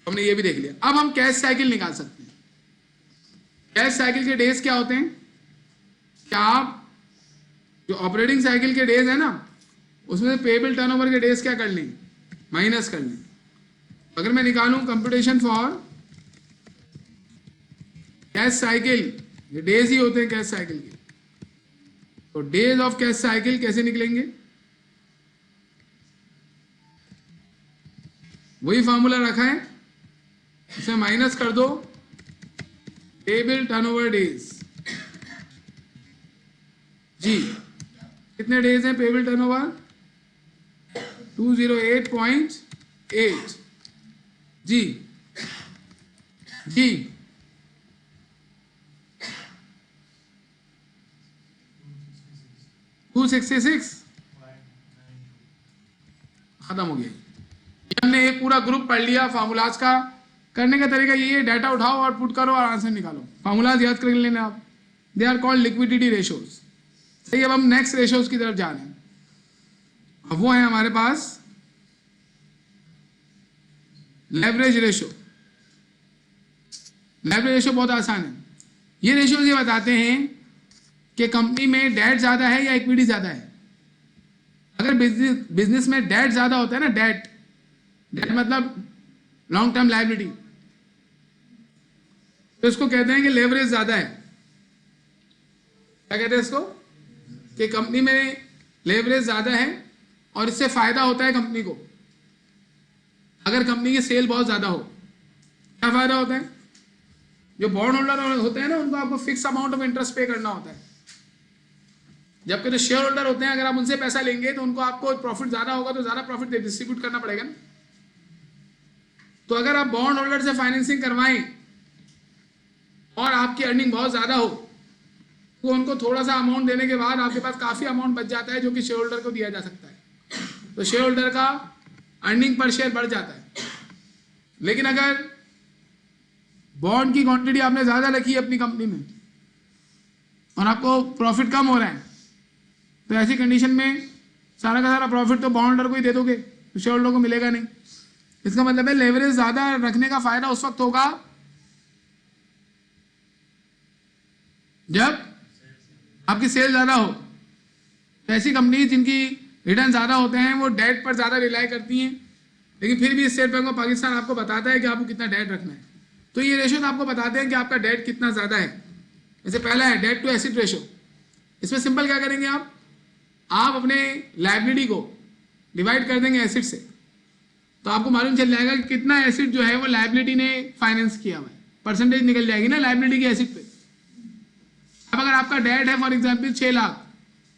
हमने ये भी देख लिया। अब हम कैश साइकिल निकाल सकते हैं। कैश साइकिल के डेज क्या होते हैं? क्या आप जो ऑपरेटिंग साइकिल के डेज है ना, उसमें से पेबल टर्नओवर के डेज क्या कर लें? माइनस कर लें। अगर मैं निकालूं कंप्यूटेशन फॉर कैश साइकिल, ये डेज ही होते हैं कैश साइकिल के, तो डेज ऑफ कैश साइकिल कैसे निकलेंगे? वही फॉर्मूला रखा है, इसमें माइनस कर दो पेबल टर्नओवर डेज। जी कितने डेज हैं पेबल टर्नओवर? 208.8। जी जी 266 खत्म हो गया। हमने एक पूरा ग्रुप पढ़ लिया। फार्मूलाज का करने का तरीका ये है, डाटा उठाओ और पुट करो और आंसर निकालो। फार्मूलाज याद कर लेना आप, they are called liquidity ratios. सही, अब हम नेक्स्ट रेशोज की तरफ जा रहे हैं। अब वो है हमारे पास लेवरेज रेशो। लेवरेज रेशो बहुत आसान है। ये रेशोज ये बताते हैं कि कंपनी में डेट ज्यादा है या इक्विटी ज्यादा है। अगर बिजनेस में डेट ज्यादा होता है ना, डेट मतलब लॉन्ग टर्म लायबिलिटी, तो इसको कहते हैं कि लेवरेज ज्यादा है। क्या कहते हैं इसको? कि कंपनी में लेवरेज ज्यादा है और इससे फायदा होता है कंपनी को। अगर कंपनी की सेल बहुत ज्यादा हो, क्या फायदा होता है? जो बॉन्ड होल्डर होते हैं ना, उनको आपको फिक्स अमाउंट ऑफ इंटरेस्ट पे करना होता है, जबकि जो शेयर होल्डर होते हैं, अगर आप उनसे पैसा लेंगे तो उनको आपको प्रॉफिट ज्यादा होगा तो ज्यादा प्रॉफिट डिस्ट्रीब्यूट करना पड़ेगा ना। तो अगर आप बॉन्ड होल्डर से फाइनेंसिंग करवाएं और आपकी अर्निंग बहुत ज्यादा हो, तो उनको थोड़ा सा अमाउंट देने के बाद आपके पास काफी अमाउंट बच जाता है जो कि शेयर होल्डर को दिया जा सकता है। तो शेयर होल्डर का अर्निंग पर शेयर बढ़ जाता है। लेकिन अगर बॉन्ड की क्वांटिटी आपने ज्यादा रखी है अपनी कंपनी में और आपको प्रॉफिट कम हो रहा है, तो ऐसी कंडीशन में सारा का सारा प्रॉफिट तो बॉन्ड होल्डर को ही दे दोगे, तो शेयर होल्डर को मिलेगा नहीं। इसका मतलब है लेवरेज ज्यादा रखने का फायदा उस वक्त होगा जब आपकी सेल ज्यादा हो। तो ऐसी कंपनी जिनकी रिटर्न ज्यादा होते हैं वो डेट पर ज्यादा रिलाई करती हैं, लेकिन फिर भी स्टेट बैंक ऑफ पाकिस्तान आपको बताता है कि आपको कितना डेट रखना है। तो ये रेशो तो आपको बताते हैं कि आपका डेट कितना ज्यादा है। जैसे पहला है डेट टू एसिड रेशो। इसमें सिंपल क्या करेंगे आप अपने लायबिलिटी को डिवाइड कर देंगे एसिड से, तो आपको मालूम चल जाएगा कि कितना एसिड जो है वो लायबिलिटी ने फाइनेंस किया हुआ है। परसेंटेज निकल जाएगी ना लायबिलिटी की एसिड पे। अब अगर आपका डेट है for example 6 lakh,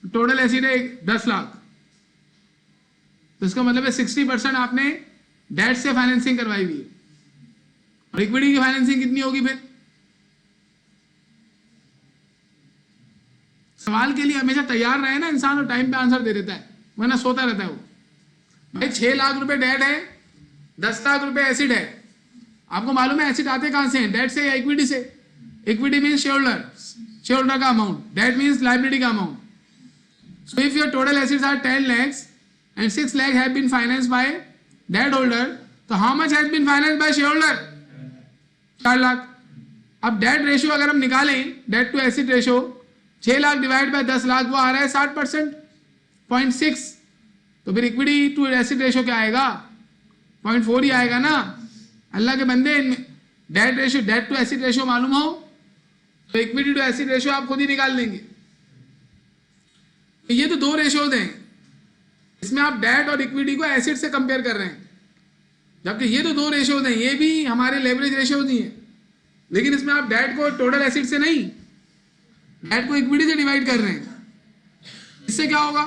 total acid है 10 लाख, तो इसका मतलब है 60% आपने डेट से फाइनेंसिंग करवाई हुई है। और इक्विटी की फाइनेंसिंग कितनी होगी फिर? सवाल के लिए हमेशा तैयार रहे ना इंसान, और टाइम पे आंसर दे देता है, वरना सोता रहता है वो। भाई 6 लाख रुपए डेट है, 10 लाख रुपए एसिड है। आपको मालूम है एसिड आते कहां से हैं, डेट से या इक्विटी से? इक्विटी मीन्स शेयर होल्डर का अमाउंट, डेट मीन्स लायबिलिटी का amount. So if your total assets are 10 lakhs and 6 lakh have been financed by debt holder, तो how much has been financed by shareholder? 4 lakh. अब डेट रेशियो अगर हम निकालें, debt to asset ratio 6 lakh divide by 10 lakh, वो आ रहा है 60%, 0.6। तो फिर इक्विटी टू एसिड रेशियो क्या आएगा? 0.4 ही आएगा ना। अल्लाह के बंदे, debt ratio, debt to asset ratio मालूम हो तो इक्विटी टू एसिड रेशियो आप खुद ही निकाल लेंगे। तो ये तो 2 रेशियोज हैं, इसमें आप डेट और इक्विटी को एसिड से कंपेयर कर रहे हैं, जबकि ये तो 2 रेशियोज हैं, ये भी हमारे लेवरेज रेशियोज ही हैं। लेकिन इसमें आप डेट को टोटल एसिड से नहीं, डेट को इक्विटी से डिवाइड कर रहे हैं। इससे क्या होगा?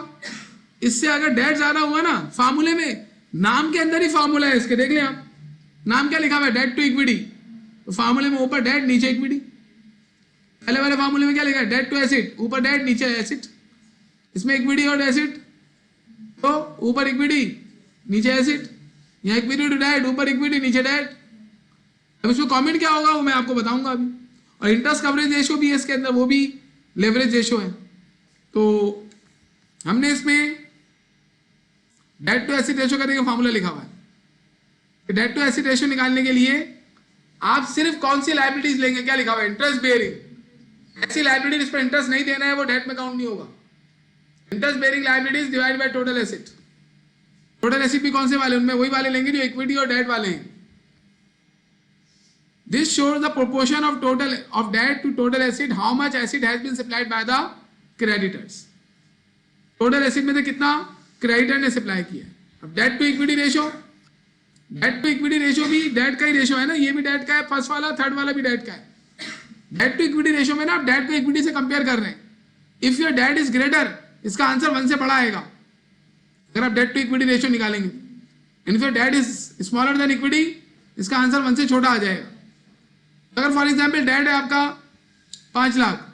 इससे अगर डेट ज्यादा हुआ ना, फार्मूले में, नाम के अंदर ही फार्मूला है इसके, देख लें आप, नाम क्या लिखा हुआ है? Debt to equity. तो फार्मूले में ऊपर डेट नीचे इक्विटी। पहले वाले फार्मूले में क्या लिखा है? डेट टू एसिड, ऊपर डेट नीचे एसिड। इसमें इक्विटी और एसिड, तो ऊपर इक्विटी नीचे एसिड। यहाँ इक्विटी टू डेट, ऊपर इक्विटी नीचे डेट। अब इसमें कमेंट क्या होगा वो मैं आपको बताऊंगा अभी। और इंटरेस्ट कवरेज रेशियो भी है इसके अंदर, वो भी लेवरेज रेशियो है। तो हमने इसमें डेट टू एसिड रेशियो करने का फार्मूला लिखा हुआ है। डेट टू एसिड रेशियो निकालने के लिए आप सिर्फ कौन सी लायबिलिटीज लेंगे? क्या लिखा हुआ है? Interest bearing. ऐसी लायबिलिटी जिस पर इंटरेस्ट नहीं देना है वो डेट में काउंट नहीं होगा। Interest bearing liabilities divide by total acid. Total acid भी कौन से वाले? उनमें वही वाले लेंगे जो इक्विटी और डेट वाले हैं। This shows the proportion of debt to total asset, how much asset has been supplied by the creditors. Total asset में से कितना क्रेडिटर ने सप्लाई किया। अब debt to equity ratio, debt to equity ratio भी डेट का ही रेशियो है ना, ये भी डेट का है, फर्स्ट वाला थर्ड वाला भी डेट का है। डेट टू इक्विटी रेशियो में ना आप डेट को इक्विटी से कंपेयर कर रहे हैं। If your debt is greater, इसका आंसर 1 से बड़ा आएगा अगर आप डेट टू इक्विटी रेशियो निकालेंगे। If your debt is smaller than equity, इसका आंसर 1 से छोटा आ जाएगा। अगर फॉर एग्जाम्पल डेट है आपका 5 लाख,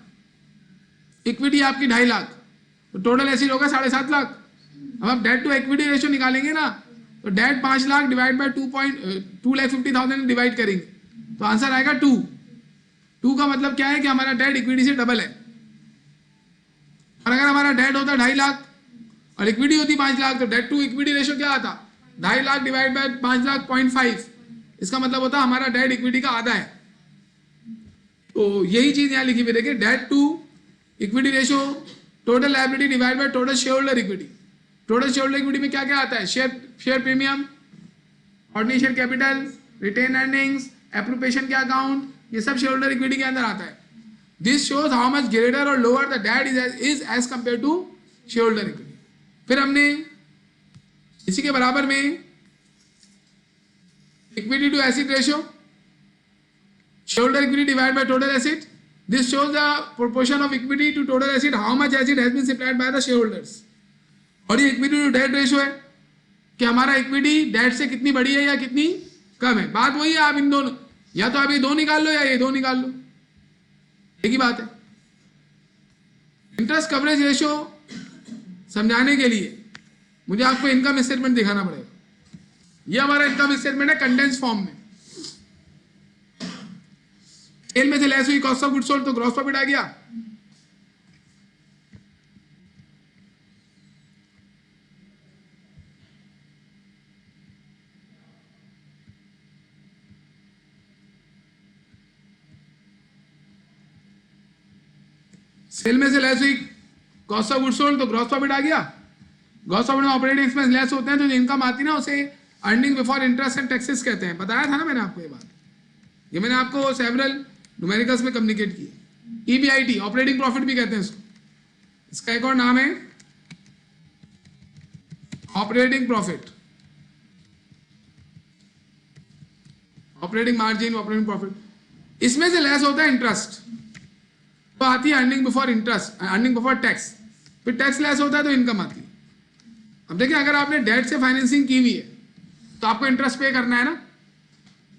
इक्विटी आपकी 2.5 लाख, तो टोटल एसिड होगा 7.5 लाख। अब आप डेट टू इक्विटी रेशियो निकालेंगे ना, तो debt 5 lakh divide by 2,50,000 divide करेंगे तो आंसर आएगा 2। 2 का मतलब क्या है कि हमारा डेट इक्विटी से डबल है। और अगर हमारा डेट होता 2.5 लाख और इक्विटी होती 5 लाख, तो डेट टू इक्विटी रेशियो क्या आता? 2.5 लाख डिवाइड बाय 5 लाख 0.5। इसका मतलब होता हमारा डेट इक्विटी का आधा है। तो यही चीज यहां लिखी हुई देखिए, debt to equity ratio total liability divide by total share holder equity. Total share holder equity में क्या क्या आता है? Share premium, ordinary share capital, retain earnings, appropriation के अकाउंट, ये सब शेयर होल्डर इक्विटी के अंदर आता है। This shows how much greater और lower the debt is as compare to share holder equity. फिर हमने इसी के बराबर में equity to asset ratio, share holder equity divide by total asset. This shows the proportion of equity to total asset, how much asset has been supplied by the share holders. और ये इक्विटी टू डेट रेशियो है कि हमारा इक्विटी डेट से कितनी बड़ी है या कितनी कम है। बात वही है, आप इन दोनों, या तो आप ये दो निकाल लो या ये दो निकाल लो, एक ही बात है। इंटरेस्ट कवरेज रेशियो समझाने के लिए मुझे आपको इनकम स्टेटमेंट दिखाना पड़ेगा। ये हमारा इनकम स्टेटमेंट है कंडेंस फॉर्म में। सेल में से लेस हुई कॉस्ट ऑफ गुड्स सोल्ड तो ग्रॉस प्रॉफिट आ गया। सेल में से लेस हुई कॉस्ट ऑफ गुड्स सोल्ड तो ग्रॉस प्रॉफिट आ गया। ग्रॉस प्रॉफिट में ऑपरेटिंग एक्सपेंस लेस होते हैं तो जो इनकम आती है ना उसे earning before interest and taxes कहते हैं। बताया था ना मैंने आपको ये बात, ये मैंने आपको सेवरल न्यूमेरिकल्स में कम्युनिकेट किया। ईबीआईटी ऑपरेटिंग प्रॉफिट भी कहते हैं इसको, इसका एक और नाम है operating profit, operating margin, operating profit. इसमें से लेस होता है इंटरेस्ट, तो आती है earning before interest, earning before tax. फिर टैक्स लेस होता है तो इनकम आती है। अब देखिए, अगर आपने डेट से फाइनेंसिंग की हुई है तो आपको इंटरेस्ट पे करना है ना।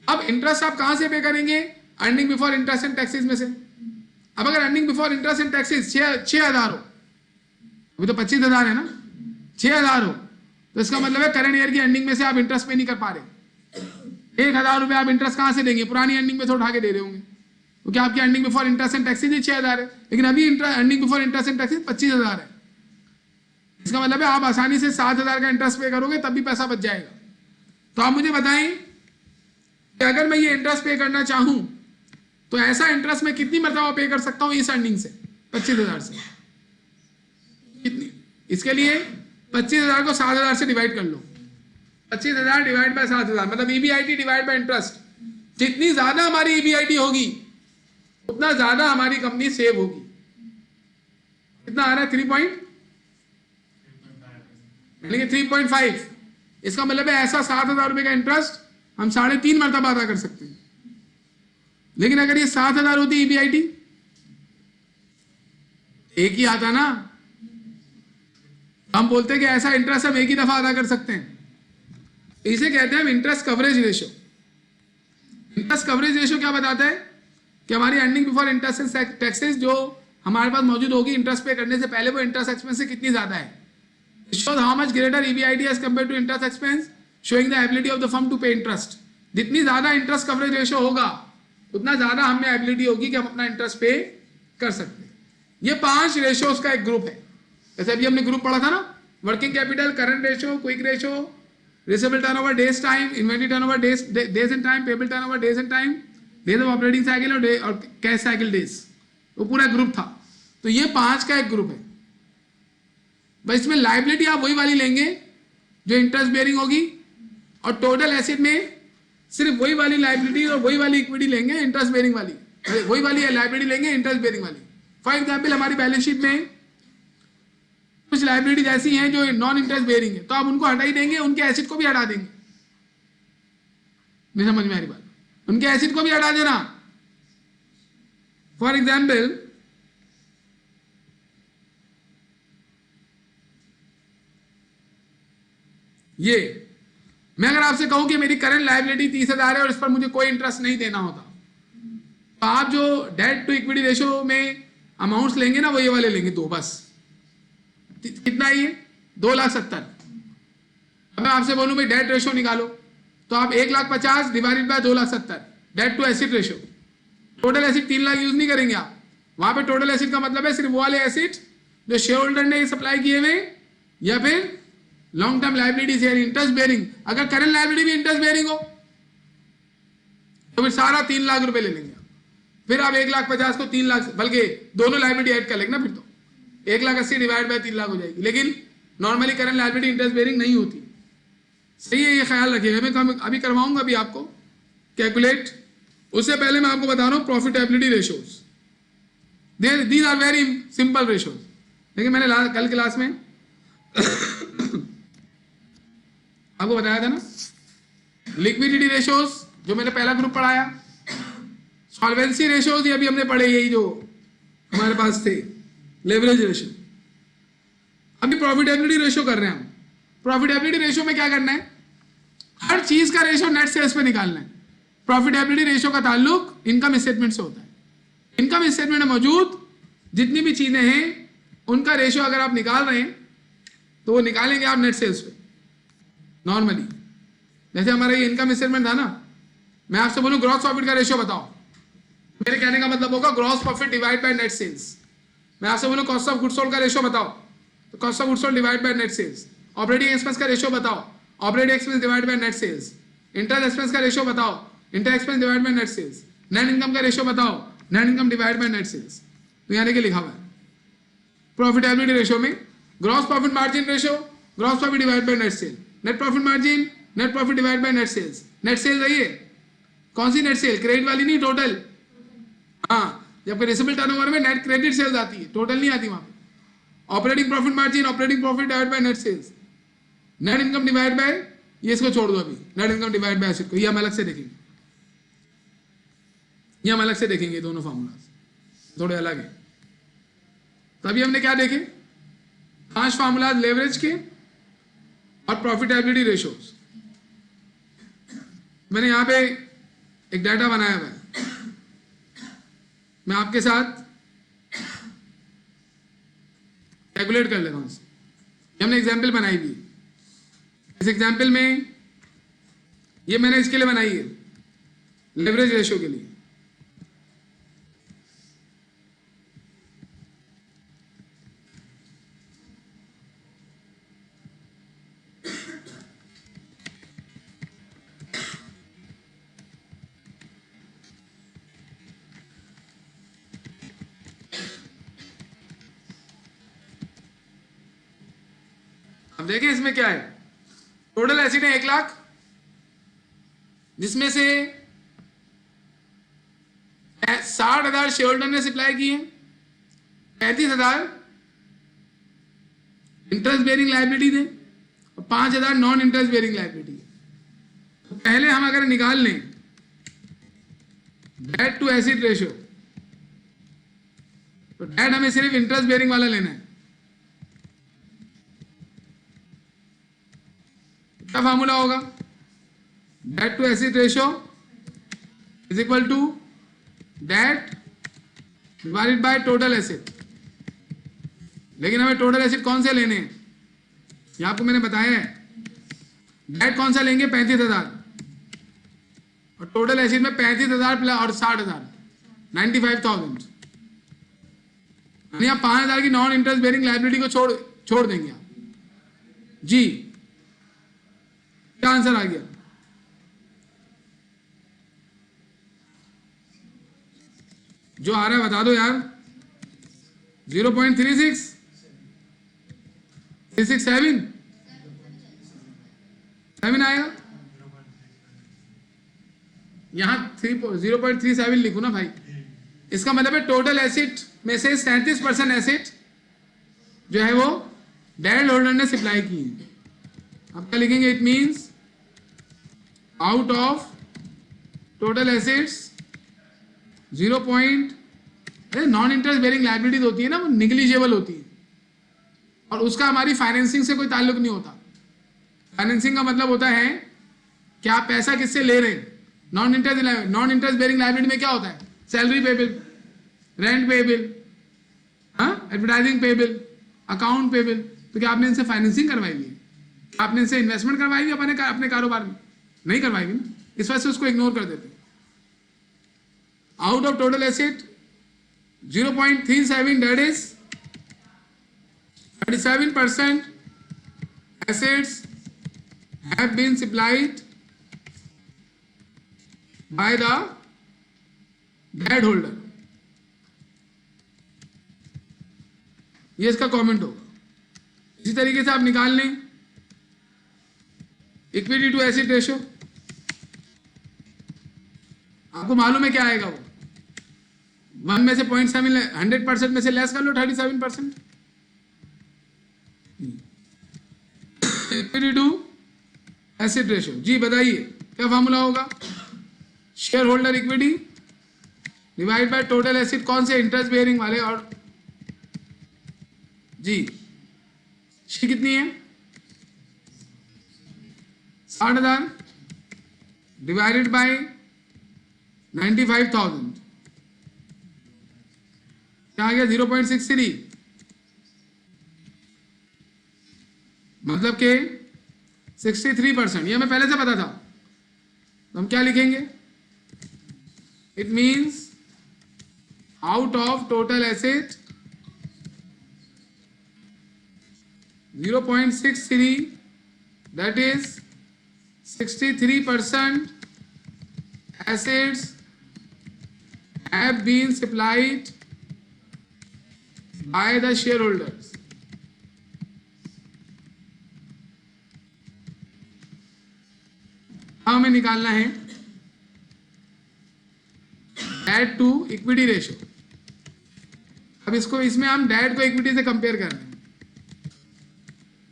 अब इंटरेस्ट आप कहां से पे करेंगे? Earning before interest and taxes में से। अब अगर earning before interest and taxes 6,000 हो, अभी तो 25,000 है ना, 6,000 हो तो इसका मतलब है करंट ईयर की अर्निंग में से आप इंटरेस्ट पे नहीं कर पा रहे। 1,000 रुपये आप इंटरेस्ट कहां से देंगे? पुरानी अर्निंग में से उठा के दे रहे होंगे, क्योंकि आपकी earning before interest and taxes ही 6,000 है, लेकिन अभी earning before interest and taxes 25,000 है। इसका मतलब है आप आसानी से 7,000 का इंटरेस्ट पे करोगे तब भी पैसा बच जाएगा। तो आप मुझे बताएं कि अगर मैं ये इंटरेस्ट पे करना चाहूं तो ऐसा इंटरेस्ट मैं कितनी मरतबा पे कर सकता हूं इस अर्निंग से? 25,000 से। कितनी? इसके लिए 25,000 को 7,000 से डिवाइड कर लो। 25,000 डिवाइड बाय 7,000 मतलब ईबीआईटी डिवाइड बाय इंटरेस्ट। जितनी ज्यादा हमारी ईबीआईटी होगी उतना ज्यादा हमारी कंपनी सेव होगी। कितना आ रहा है? 3.5। इसका मतलब है ऐसा 7,000 रुपए का इंटरेस्ट हम 3.5 मरतबा अदा कर सकते हैं। लेकिन अगर ये 7,000 होती ईबीआईटी, एक ही आता ना, हम बोलते हैं कि ऐसा इंटरेस्ट हम एक ही दफा अदा कर सकते हैं। इसे कहते हैं हम interest coverage ratio. Interest coverage ratio क्या बताता है कि हमारी earning before interest and taxes जो हमारे पास मौजूद होगी इंटरेस्ट पे करने से पहले, वो इंटरेस्ट एक्सपेंस से कितनी ज्यादा है। It shows how much greater EBIT as compared to interest expense, showing the ability of the firm to pay interest. जितनी ज्यादा इंटरेस्ट कवरेज रेशियो होगा उतना ज्यादा हमें एबिलिटी होगी कि हम अपना इंटरेस्ट पे कर सकते हैं। ये 5 रेशियोज का एक ग्रुप है। जैसे अभी हमने ग्रुप पढ़ा था ना, working capital, current ratio, quick ratio, receivable turnover days time, inventory turnover days and time, payable turnover days and time, days of operating cycle और कैश साइकिल डेज, वो पूरा ग्रुप था। तो ये 5 का एक ग्रुप है। बस इसमें लायबिलिटी आप वही वाली लेंगे जो इंटरेस्ट बेयरिंग होगी, और टोटल एसेट में सिर्फ वही वाली लायबिलिटी और वही वाली इक्विटी लेंगे इंटरेस्ट बेयरिंग वाली, वही वाली लायबिलिटी लेंगे इंटरेस्ट बेयरिंग वाली। फॉर एग्जाम्पल, हमारी बैलेंस शीट में कुछ लायबिलिटीज ऐसी हैं जो नॉन इंटरेस्ट बेयरिंग है, तो आप उनको हटा ही देंगे, उनके एसेट को भी हटा देंगे। नहीं समझ में आ रही बात? उनके एसेट को भी हटा देना। फॉर एग्जाम्पल, ये मैं अगर आपसे कहूं कि मेरी करंट लायबिलिटी 30,000 है और इस पर मुझे कोई इंटरेस्ट नहीं देना होता, तो आप जो डेट टू इक्विटी रेशियो में अमाउंट्स लेंगे ना, वो ये वाले लेंगे 2 बस। कितना है ये? 2,70,000। अब मैं आपसे बोलूं भाई डेट रेशियो निकालो, तो आप 1,50,000 divided by 2,70,000 debt to asset ratio. Total asset 3 lakh use नहीं करेंगे आप। वहां पे टोटल एसिड का मतलब है सिर्फ वो वाले एसिड जो शेयर होल्डर ने सप्लाई किए हुए या फिर लॉन्ग टर्म लायबिलिटीज है इंटरेस्ट बेयरिंग। अगर करंट लायबिलिटी भी इंटरेस्ट बेयरिंग हो तो फिर सारा 3 लाख रुपए ले लेंगे। फिर आप 1,50,000 को 3 लाख, बल्कि दोनों लायबिलिटी ऐड कर लेंगे ना, फिर तो 1,80,000 डिवाइड बाय 3 लाख हो जाएगी। लेकिन normally current liability interest bearing नहीं होती। सही है, ये ख्याल रखिएगा। मैं अभी करवाऊंगा अभी आपको कैलकुलेट। उससे पहले मैं आपको बता रहा हूँ profitability ratios. These are very simple ratios. लेकिन मैंने कल क्लास में आपको बताया था ना, लिक्विडिटी रेशियोज जो मैंने पहला ग्रुप पढ़ाया, सॉल्वेंसी रेशियोज ये अभी हमने पढ़े, यही जो हमारे पास थे, लेवरेज रेशियो। अभी प्रॉफिटेबिलिटी रेशियो कर रहे हैं हम। प्रॉफिटेबिलिटी रेशियो में क्या करना है, हर चीज का रेशियो नेट सेल्स पे निकालना है। प्रॉफिटेबिलिटी रेशियो का ताल्लुक इनकम स्टेटमेंट से होता है। इनकम स्टेटमेंट में मौजूद जितनी भी चीजें हैं उनका रेशियो अगर आप निकाल रहे हैं तो वो निकालेंगे आप नेट सेल्स पे नॉर्मली। जैसे हमारा ये इनकम स्टेटमेंट था ना, मैं आपसे बोलूं ग्रॉस प्रॉफिट का रेशियो बताओ, मेरे कहने का मतलब होगा gross profit divide by net sales. मैं आपसे बोलूं कॉस्ट ऑफ गुड्स सोल्ड का रेशियो बताओ, तो cost of goods sold divide by net sales. Operating expense का रेशियो बताओ, operating expense divide by net sales. Interest expense का रेशियो बताओ, interest expense divide by net sales. Net income का रेशियो बताओ, net income divide by net sales. तो यानी कि लिखा हुआ है प्रॉफिटेबिलिटी रेशियो में gross profit margin ratio, gross profit divide by net sale, net profit margin, net profit divide by net sales. Net sale रही है कौन सी नेट सेल, क्रेडिट वाली नहीं, टोटल। हाँ, जबकि रिसिबल टर्नओवर में नेट क्रेडिट सेल्स आती है, टोटल नहीं आती वहां पे। Operating profit margin, operating profit divide by net sales, net income divide by, ये इसको छोड़ दो अभी, net income divide by asset को, ये हम अलग से देखेंगे। ये हम अलग से देखेंगे, दोनों फार्मूलाज थोड़े अलग है। तो अभी हमने क्या देखे, 5 फार्मूलाज लेवरेज के और प्रॉफिटेबिलिटी रेशियोज। मैंने यहां पे एक डाटा बनाया हुआ है, मैं आपके साथ कैलकुलेट कर लेता हूं। हमने एग्जाम्पल बनाई हुई, इस एग्जाम्पल में ये मैंने इसके लिए बनाई है, लेवरेज रेशियो के लिए। अब देखें इसमें क्या है, टोटल एसिड है 1 लाख, जिसमें से 60,000 शेयर होल्डर ने सप्लाई किए, 35,000 इंटरेस्ट बेरिंग लायबिलिटी थे और 5,000 नॉन इंटरेस्ट बेरिंग लायबिलिटी। तो पहले हम अगर निकाल लें डेट टू एसिड रेशियो, तो डेट हमें सिर्फ इंटरेस्ट बेरिंग वाला लेना है। क्या फार्मूला होगा, debt to asset ratio is equal to debt divided by total asset. लेकिन हमें टोटल एसिड कौन से लेने हैं, ये आपको मैंने बताया है। डेट कौन सा लेंगे, 35,000, और टोटल एसिड में 35,000 प्लस और 60,000, 95,000। यानी आप 5,000 की नॉन इंटरेस्ट बेरिंग लायबिलिटी को छोड़ देंगे आप जी। क्या आंसर आ गया, जो आ रहा है बता दो यार, 0.36 7 आएगा। यहां 0.37 लिखू ना भाई, इसका मतलब है टोटल एसिड में से 37% एसिड जो है वो डेट होल्डर ने सप्लाई की है। आप क्या लिखेंगे, it means out of total assets 0. Non interest bearing liabilities होती है ना, वो निग्लिजिबल होती है और उसका हमारी फाइनेंसिंग से कोई ताल्लुक नहीं होता। फाइनेंसिंग का मतलब होता है कि आप पैसा किससे ले रहे हैं। नॉन इंटरेस्ट बेरिंग लायबिलिटी में क्या होता है, salary payable, rent payable, advertising payable, account payable. तो क्या आपने इनसे फाइनेंसिंग करवाई हुई है, आपने इनसे इन्वेस्टमेंट करवाई हुई अपने कारोबार में, नहीं करवाई हुई ना, इस वजह से उसको इग्नोर कर देते हैं। Out of total asset 0.37, that is 37% assets have been supplied by the debt holder, ये इसका कमेंट होगा। इसी तरीके से आप निकाल लें इक्विटी टू एसेट रेशियो, आपको मालूम है क्या आएगा वो, 1 में से 0.7 100% में से लेस कर लो 37%। इक्विटी टू एसेट रेशियो, जी बताइए क्या फॉर्मूला होगा? Share holder equity divide by total asset, कौन से? इंटरेस्ट बेयरिंग वाले। और जी शी कितनी है? 60,000 डिवाइडेड बाय 95,000, क्या आ गया? 0.63, मतलब के 63%। ये हमें पहले से पता था, तो हम क्या लिखेंगे? It means out of total asset 0.63, that is 63% assets have been supplied by the shareholders. हमें निकालना है डेट टू इक्विटी रेशियो। अब इसको, इसमें हम डेट को इक्विटी से कंपेयर कर रहे हैं।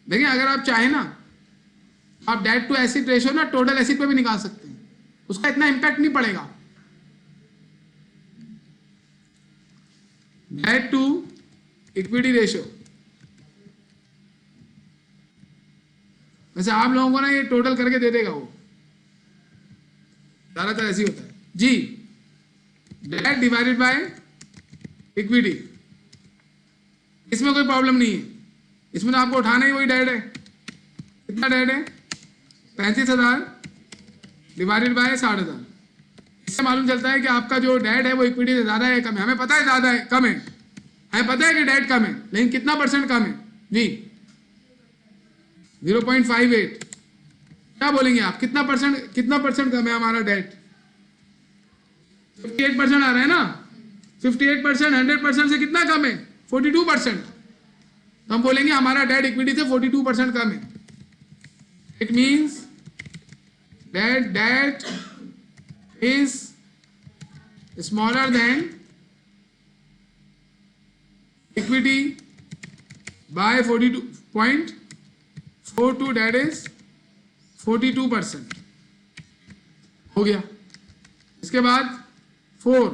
देखिए अगर आप चाहें ना, आप डेट टू एसेट रेशियो ना टोटल एसेट पे भी निकाल सकते हैं, उसका इतना इंपैक्ट नहीं पड़ेगा। डेट टू इक्विटी रेशियो, वैसे आप लोगों को ना ये टोटल करके दे देगा वो, ज्यादातर ऐसे ही होता है जी। डेट डिवाइडेड बाय इक्विटी, इसमें कोई प्रॉब्लम नहीं है, इसमें तो आपको उठाना ही वही डेट है। कितना डेट है? 35,000 डिवाइडेड बाय 60,000। इससे मालूम चलता है कि आपका जो डेट है वो इक्विटी से ज्यादा है कम है। हमें पता है ज्यादा है कम है, हमें पता है कि डेट कम है, लेकिन कितना परसेंट कम है जी? 0.58। क्या बोलेंगे आप? कितना परसेंट कम है हमारा डेट? 58% आ रहा है ना। 58% 100% से कितना कम है? 42%। तो हम बोलेंगे हमारा डेट इक्विटी से 42% कम है। It means that debt is smaller than equity by 42.42, that is 42% हो गया। इसके बाद 4,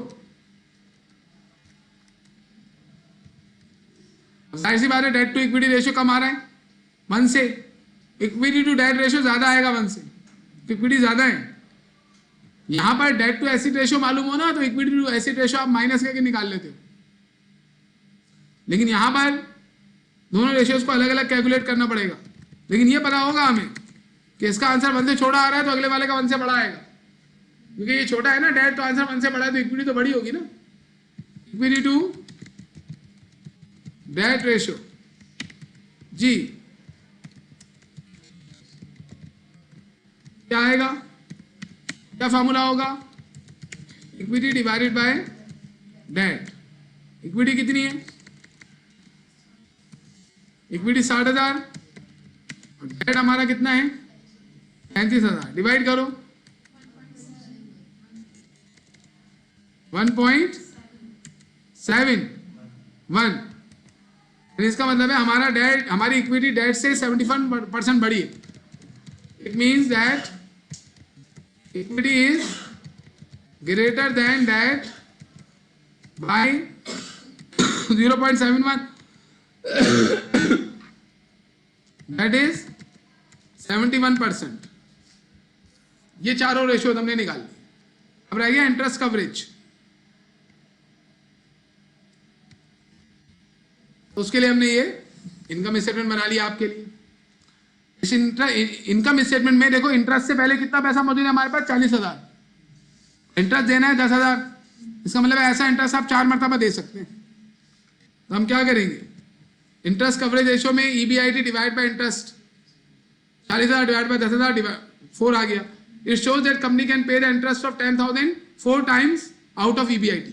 जाहिर सी बात है डेट टू इक्विटी रेशियो कम आ रहा है 1 से, इक्विटी टू डेट रेशियो ज्यादा आएगा 1 से, इक्विटी ज्यादा है। यहां पर डेट टू एसेट रेशियो मालूम हो ना, तो इक्विटी टू एसेट रेशियो आप माइनस करके निकाल लेते हो, लेकिन यहां पर दोनों रेशियोज को अलग अलग कैलकुलेट करना पड़ेगा। लेकिन ये पता होगा हमें कि इसका आंसर 1 से छोटा आ रहा है तो अगले वाले का 1 से बड़ा आएगा, क्योंकि ये छोटा है ना डेट, तो आंसर 1 से बड़ा है तो इक्विटी तो बड़ी होगी ना। इक्विटी टू डेट रेशियो जी क्या आएगा? क्या फॉर्मूला होगा? Equity divided by debt. Equity कितनी है? इक्विटी 60,000 और डेट हमारा कितना है? 35,000। डिवाइड करो 1.71। इसका मतलब है हमारा डेट, हमारी इक्विटी डेट से 71% बढ़ी है। It means that equity is greater than debt by 0.71, that is 71%। ये चारों रेशियो हमने निकाल ली। अब रह गया इंटरेस्ट कवरेज। उसके लिए हमने ये इनकम स्टेटमेंट बना लिया आपके लिए। इस इनकम स्टेटमेंट में देखो, इंटरेस्ट से पहले कितना पैसा मौजूद है हमारे पास? 40,000। इंटरेस्ट देना है 10,000, इसका मतलब ऐसा इंटरेस्ट आप 4 मरतबा दे सकते हैं। तो हम क्या करेंगे? इंटरेस्ट कवरेज रेशियो में EBIT divide by interest, 40,000 divide by 10,000 4 आ गया। It shows that company can pay the interest of 10,000 4 times out of EBIT.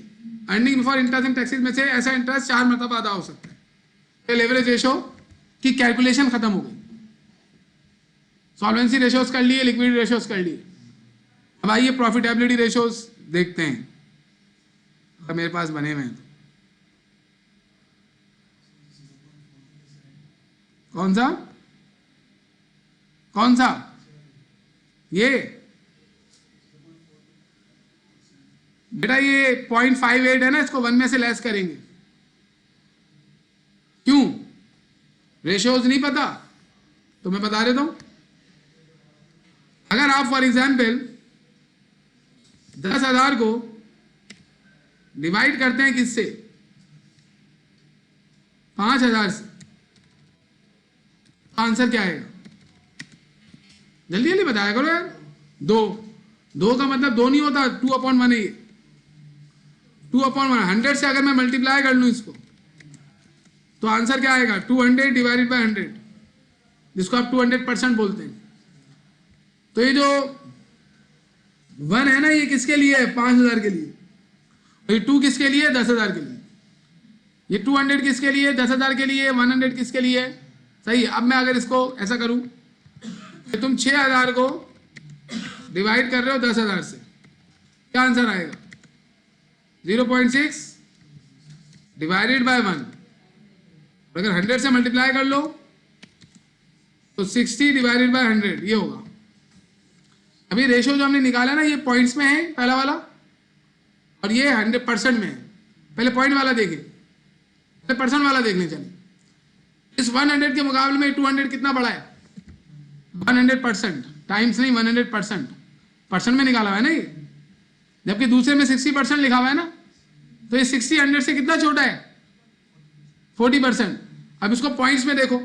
Earning before interest and taxes में से ऐसा इंटरेस्ट 4 मरतबा अदा हो सकता है। लेवरेज रेशो की कैलकुलेशन खत्म हो गई। सॉल्वेंसी रेशोज कर लिए, लिक्विडिटी रेशोज कर लिए। अब आइए प्रॉफिटेबिलिटी रेशोज देखते हैं, अब मेरे पास बने हुए हैं। कौन सा कौन सा? ये बेटा ये 0.58 है ना, इसको 1 में से लेस करेंगे। क्यों? रेशियोज नहीं पता तो मैं बता देता हूं। अगर आप फॉर एग्जाम्पल 10,000 को डिवाइड करते हैं किससे? 5,000 से, आंसर क्या आएगा? जल्दी जल्दी बताया करो यार। 2 का मतलब 2 नहीं होता, 2/1 है ये। 2/100 100 से अगर मैं मल्टीप्लाई कर लूं इसको तो आंसर क्या आएगा? 200 डिवाइडेड बाय 100, जिसको आप 200% बोलते हैं। तो ये जो 1 है ना, ये किसके लिए है? 5,000 के लिए। और ये 2 किसके लिए? 10,000 के लिए। ये 200 किसके लिए? 10,000 के लिए। 100 किसके लिए? सही है। अब मैं अगर इसको ऐसा करूं कि तुम 6,000 को डिवाइड कर रहे हो 10,000 से, क्या आंसर आएगा? 0.6 डिवाइडेड बाय 1। अगर 100 से मल्टीप्लाई कर लो तो 60 डिवाइडेड बाय 100 ये होगा। अभी रेशो जो हमने निकाला ना, ये पॉइंट्स में है पहला वाला, और ये 100% में है। पहले पॉइंट वाला देखें, पहले परसेंट वाला देख लें। चलिए, इस 100 के मुकाबले में 200 कितना बड़ा है? 100%। टाइम्स नहीं, 100%। परसेंट में निकाला हुआ है ना ये, जबकि दूसरे में 60% लिखा हुआ है ना। तो ये 60 100 से कितना छोटा है? 40%। अब इसको पॉइंट्स में देखो,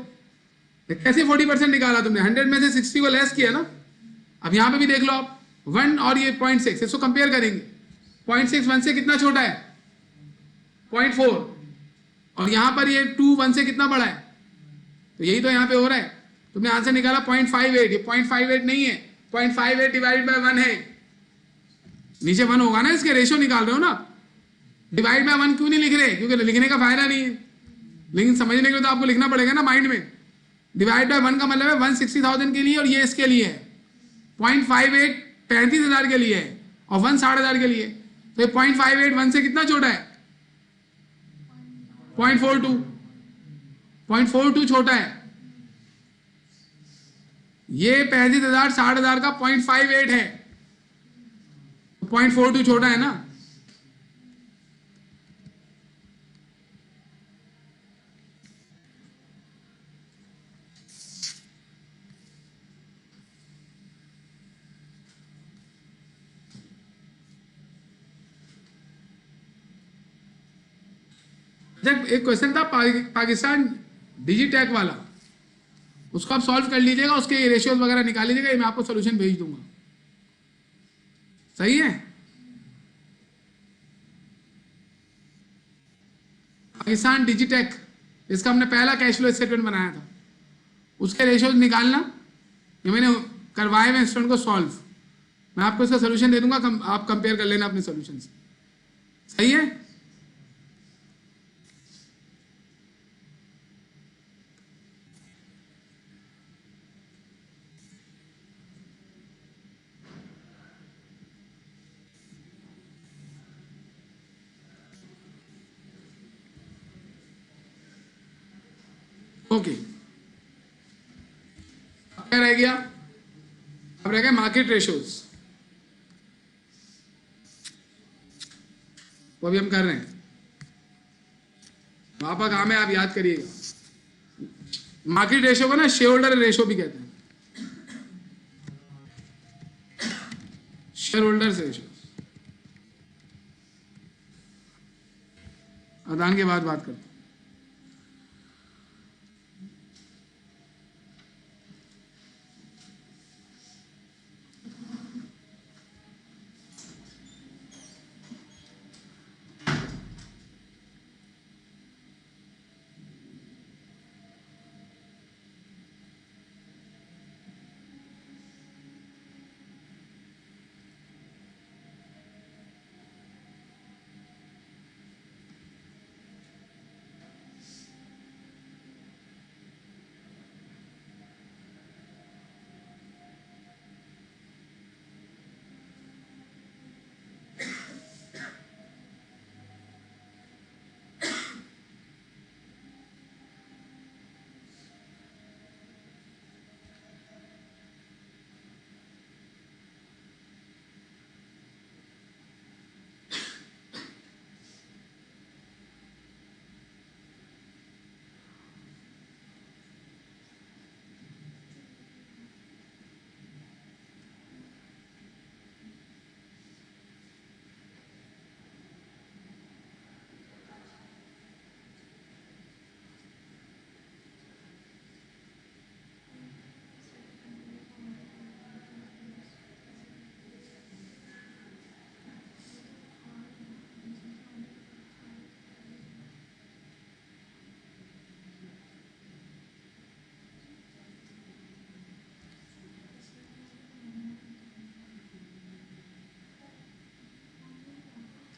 कैसे 40% निकाला तुमने? 100 में से 60 को लेस किया ना। अब यहां पे भी देख लो आप, 1 और ये 0.6, इसको कंपेयर करेंगे। 0.6 1 से कितना छोटा है? 0.4। और यहां पर ये 2 1 से कितना बड़ा है? तो यही तो यहां पे हो रहा है। तुमने आंसर निकाला 0.58, ये 0.58 नहीं है, 0.58 डिवाइड बाय 1 है। नीचे 1 होगा ना, इसके रेशियो निकाल रहे हो ना। डिवाइड बाय 1 क्यों नहीं लिख रहे? क्योंकि लिखने का फायदा नहीं है, लेकिन समझने के लिए तो आपको लिखना पड़ेगा ना माइंड में। डिवाइड बाय 1 का मतलब है 160,000 के लिए, और ये इसके लिए है। 0.58 35,000 के लिए है, और 1 60,000 के लिए। तो ये 0.58 1 से कितना छोटा है? 0.42। 0.42 छोटा है। ये 35,000 60,000 का 0.58 है, 0.42 छोटा है ना। जब एक क्वेश्चन था पाकिस्तान डिजिटैक वाला, उसको आप सॉल्व कर लीजिएगा, उसके रेशियोज वगैरह निकाल लीजिएगा, ये मैं आपको सोल्यूशन भेज दूंगा। सही है। पाकिस्तान डिजिटैक, इसका हमने पहला कैश फ्लो स्टेटमेंट बनाया था, उसके रेशियोज निकालना, ये मैंने करवाए हुए स्टूडेंट को सॉल्व। मैं आपको इसका सोल्यूशन दे दूंगा, आप कंपेयर कर लेना अपने सोल्यूशन से। सही है। ओके, क्या रह गया? अब रह गया मार्केट रेशियोज, वो अभी हम कर रहे हैं। वहां पर काम है, आप याद करिएगा। मार्केट रेशियो को ना शेयर होल्डर रेशियो भी कहते हैं, शेयर होल्डर रेशियो। अदान के बाद बात करते हैं।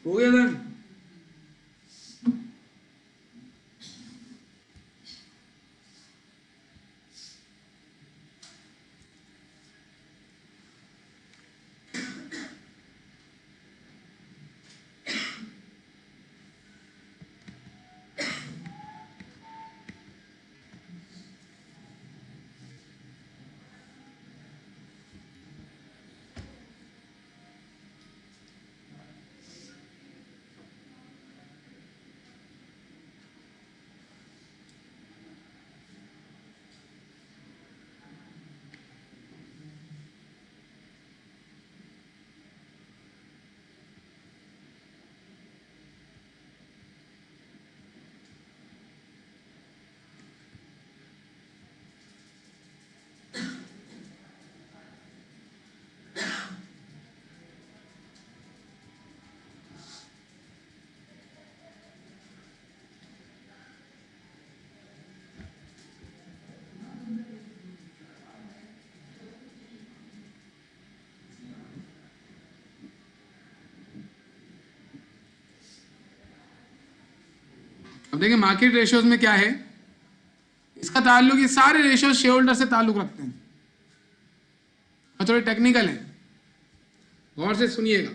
हो गया था। अब देखिए मार्केट रेशियोज में क्या है, इसका ताल्लुक, ये सारे रेशियोज शेयर होल्डर से ताल्लुक रखते हैं और थोड़े टेक्निकल हैं, गौर से सुनिएगा।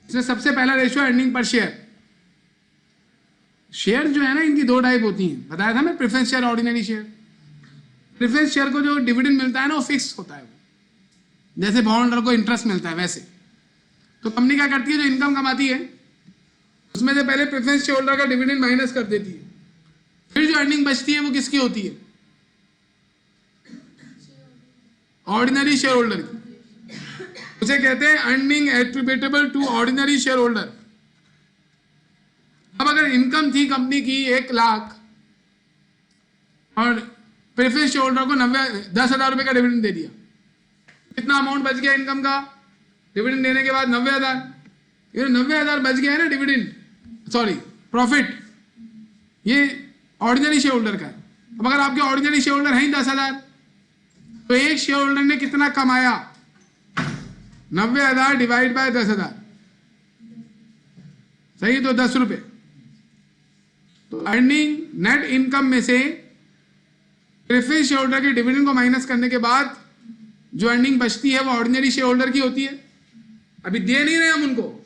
इसमें सबसे पहला ratio earning per share. Share जो है ना, इनकी दो टाइप होती हैं, बताया था मैं, preference share, ordinary share. Preference share को जो डिविडेंड मिलता है ना, वो फिक्स होता है, जैसे बॉन्ड होल्डर को इंटरेस्ट मिलता है वैसे। तो कंपनी क्या करती है, जो इनकम कमाती है उसमें से पहले प्रेफरेंस शेयर होल्डर का डिविडेंड माइनस कर देती है, फिर जो अर्निंग बचती है वो किसकी होती है, ऑर्डिनरी शेयर होल्डर की। उसे कहते हैं earning attributable to ordinary share holder. अब अगर इनकम थी कंपनी की 1 लाख और प्रेफरेंस शेयर होल्डर को 10,000 रुपए का डिविडेंड दे दिया, कितना अमाउंट बच गया इनकम का, डिविडेंड देने के बाद 90,000। ये 90,000 बच गया है ना डिविडेंड, सॉरी प्रॉफिट, ये ऑर्डिनरी शेयर होल्डर का है। अब अगर आपके ऑर्डिनरी शेयर होल्डर हैं 10,000, तो एक शेयर होल्डर ने कितना कमाया, 90,000 डिवाइड बाय 10,000, सही, तो 10 रुपए। तो अर्निंग नेट इनकम में से प्रेफरेंस शेयर होल्डर के डिविडेंड को माइनस करने के बाद जो अर्निंग बचती है वो ऑर्डिनरी शेयर होल्डर की होती है। अभी दे नहीं रहे हम उनको,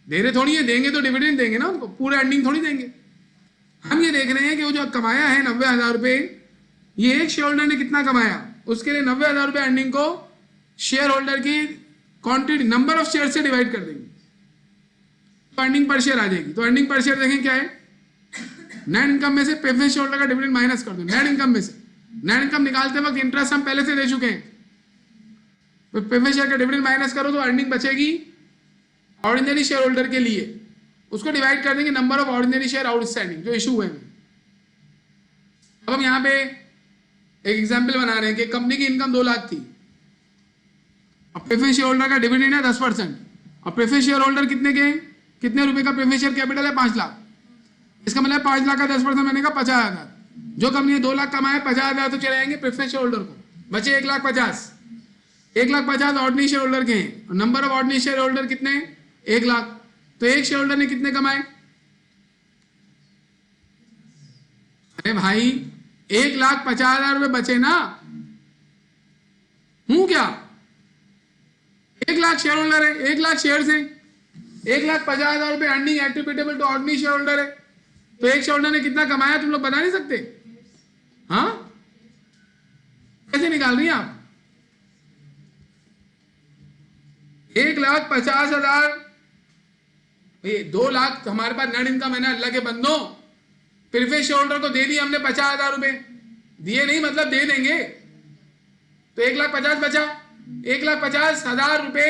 दे रहे थोड़ी है, देंगे तो डिविडेंड देंगे ना उनको, पूरे अर्निंग थोड़ी देंगे। हम ये देख रहे हैं कि वो जो कमाया है 90,000 रुपए, ये एक शेयर होल्डर ने कितना कमाया, उसके लिए 90,000 रुपए अर्निंग को शेयर होल्डर की क्वांटिटी, नंबर ऑफ शेयर से डिवाइड कर देंगे, तो अर्निंग पर शेयर आ जाएगी। तो अर्निंग पर शेयर देखें क्या है, नेट इनकम में से प्रेफरेंस शेयर होल्डर का डिविडेंड माइनस कर दो, नेट इनकम में से। नेट इनकम निकालते वक्त इंटरेस्ट हम पहले से दे चुके हैं, तो प्रेफरेंस शेयर का डिविडेंड माइनस करो तो अर्निंग बचेगी ऑर्डिनरी शेयर होल्डर के लिए, उसको डिवाइड कर देंगे number of ordinary share outstanding जो इशू हुए हैं। अब हम यहाँ पे एक एग्जांपल बना रहे हैं कि कंपनी की इनकम 2 लाख थी, अब प्रेफरेंस शेयर होल्डर का डिविडेंड है 10%, और प्रेफरेंस शेयर होल्डर कितने रुपए का प्रेफरेंस शेयर कैपिटल है, 5 लाख। इसका मतलब 5 लाख का 10% मैंने कहा 50,000। जो कंपनी ने 2 लाख कमाए, 50,000 तो चले जाएंगे प्रेफरेंस शेयर होल्डर को, बचे 1,50,000। 1,50,000 ऑर्डिनरी शेयर होल्डर के हैं, और number of ordinary share holder कितने हैं, 1 लाख। तो एक शेयर होल्डर ने कितने कमाए, अरे भाई 1,50,000 रुपए बचे ना, हूं क्या, 1 लाख शेयर होल्डर है, 1 लाख शेयर है, 1,50,000 रुपए earning attributable to ordinary share holder है। तो एक शेयर होल्डर ने कितना कमाया तुम लोग बता नहीं सकते, हाँ, कैसे निकाल रही हैं आप, 1,50,000, 2 लाख हमारे पास नेट इनकम है ना, अल्लाह के बंदो, प्रेफरेंस शेयर होल्डर को दे दिए हमने 50,000 रुपए, दिए नहीं मतलब दे देंगे, तो 1,50,000 बचा, 1,50,000 रुपए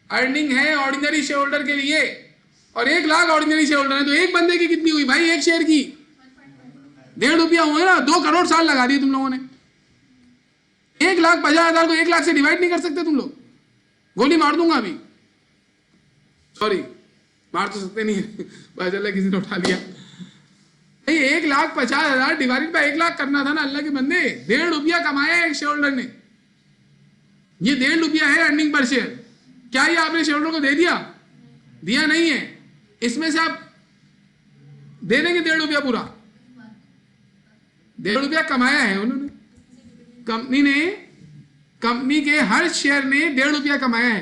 अर्निंग है ऑर्डिनरी शेयर होल्डर के लिए, और 1 लाख ऑर्डिनरी शेयर होल्डर है, तो एक बंदे की कितनी हुई भाई, एक शेयर की 1.5 रुपया हुए ना, 2 करोड़ साल लगा दिए तुम लोगों ने। 1,50,000 को 1 लाख से डिवाइड नहीं कर सकते तुम लोग, गोली मार दूंगा अभी, सॉरी मार तो सकते नहीं है चल किसी ने उठा लिया। 1,50,000 डिवाइडेड बाय 1 लाख करना था ना अल्लाह के बंदे, 1.5 रुपया कमाया एक शेयर होल्डर ने, ये 1.5 रुपया है अर्निंग पर शेयर। क्या ये आपने शेयर होल्डर को दे दिया, दिया नहीं है, इसमें से आप दे देंगे 1.5 रुपया पूरा। 1.5 रुपया कमाया है उन्होंने, कंपनी के हर शेयर ने 1.5 रुपया कमाया है।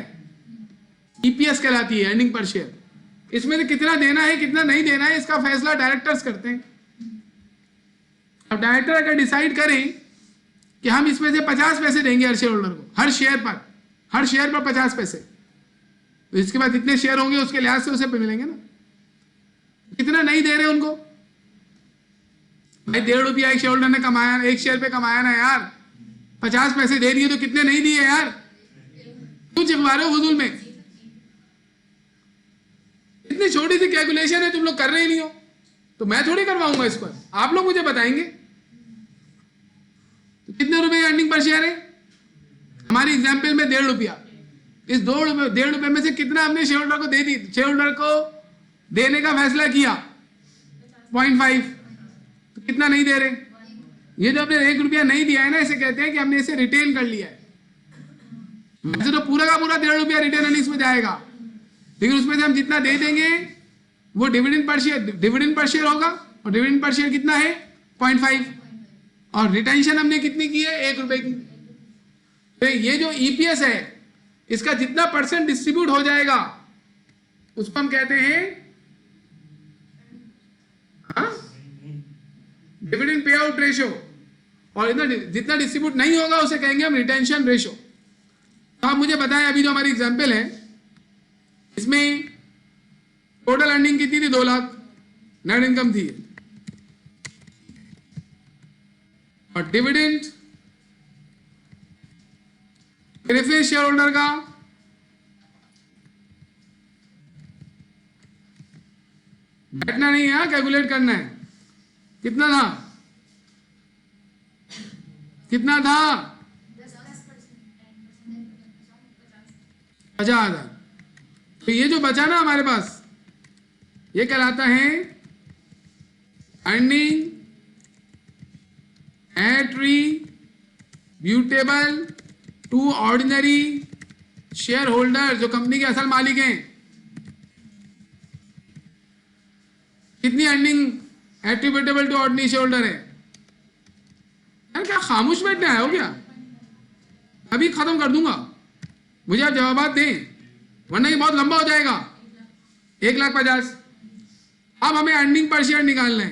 ईपीएस कहलाती है, अर्निंग पर शेयर। इसमें से कितना देना है कितना नहीं देना है इसका फैसला डायरेक्टर्स करते हैं। अब डायरेक्टर अगर डिसाइड करें कि हम इसमें से 50 पैसे देंगे हर शेयर होल्डर को, हर शेयर पर 50 पैसे, तो इसके बाद जितने शेयर होंगे उसके लिहाज से उसे मिलेंगे ना। कितना नहीं दे रहे उनको भाई, 1.5 रुपया एक शेयर होल्डर ने कमाया, एक शेयर पे कमाया ना यार, 50 पैसे दे दिए तो कितने नहीं दिए यार, क्यों चिपका रहे हो फजूल में? इतनी छोटी सी कैलकुलेशन है, तुम लोग कर रहे ही नहीं हो, तो मैं थोड़ी करवाऊंगा इस पर, आप लोग मुझे बताएंगे। तो कितने रुपए अर्निंग पर शेयर है हमारी एग्जाम्पल में? 1.5 रुपया। इस 1.5 रुपए में से कितना हमने शेयर होल्डर को दे दी, शेयर होल्डर को देने का फैसला किया 0.5, तो कितना नहीं दे रहे? ये जो हमने 1 रुपया नहीं दिया है ना, इसे कहते हैं कि हमने इसे रिटेन कर लिया है। वैसे तो पूरा का पूरा 1.5 रुपया रिटेन अर्निंग्स में जाएगा, लेकिन उसमें से हम जितना दे देंगे वो डिविडेंड पर शेयर होगा, और डिविडेंड पर शेयर कितना है? 0.5, और रिटेंशन हमने कितनी की है? 1 रुपए की। तो ये जो ईपीएस है इसका जितना % डिस्ट्रीब्यूट हो जाएगा उसको हम कहते हैं डिविडेंड पे आउट रेशो, और इतना जितना डिस्ट्रीब्यूट नहीं होगा उसे कहेंगे हम रिटेंशन रेशो। तो आप मुझे बताएं, अभी जो हमारी एग्जांपल है इसमें टोटल अर्निंग कितनी थी? 2 लाख नेट इनकम थी, और डिविडेंड प्रेफरेंस शेयर होल्डर का बैठना नहीं है, कैलकुलेट करना है। कितना था? 50,000। तो ये जो बचा ना हमारे पास, ये कहलाता है earning attributable to ordinary share holder, जो कंपनी के असल मालिक हैं। कितनी earning attributable to ordinary share holder है? यार क्या खामोश बैठने आए हो क्या? अभी खत्म कर दूंगा, मुझे आप जवाब दें, वरना ये बहुत लंबा हो जाएगा। 1,50,000। अब हमें अर्निंग पर शेयर निकालना है।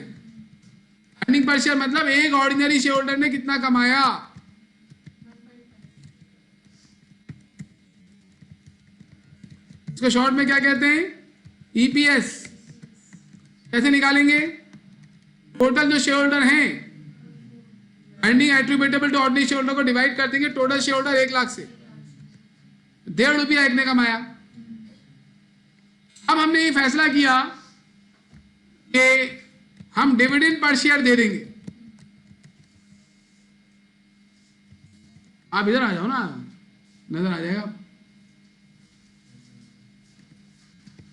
अर्निंग पर शेयर मतलब एक ऑर्डिनरी शेयर होल्डर ने कितना कमाया। इसको शॉर्ट में क्या कहते हैं? ईपीएस। कैसे निकालेंगे? टोटल जो शेयर होल्डर हैं, earning attributable to ordinary share holder को डिवाइड कर देंगे टोटल शेयर होल्डर 1 लाख से। 1.5 रुपया एक ने कमाया। अब हमने ये फैसला किया कि हम डिविडेंड पर शेयर दे देंगे। आप इधर आ जाओ ना, नजर आ जाएगा।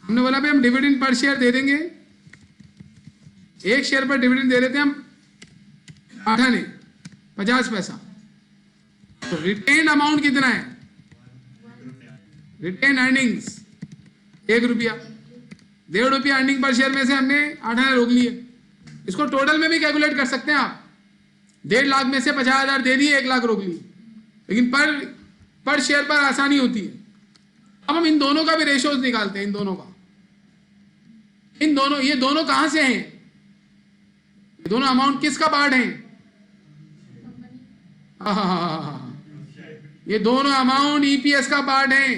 हमने बोला भाई हम डिविडेंड पर शेयर दे देंगे। एक शेयर पर डिविडेंड दे देते हैं हम 8 आने 50 पैसा। तो रिटेन अमाउंट कितना है? रिटेन अर्निंग्स 1 रुपया। 1.5 रुपया अर्निंग पर शेयर में से हमने 8 आने रोक लिए। इसको टोटल में भी कैलकुलेट कर सकते हैं आप। 1.5 लाख में से 50,000 दे दिए, 1 लाख रोक लिए, लेकिन पर शेयर पर आसानी होती है। अब हम इन दोनों का भी रेशोज निकालते हैं। ये दोनों कहां से हैं? ये दोनों अमाउंट किसका पार्ट है? ये दोनों अमाउंट ईपीएस का पार्ट है।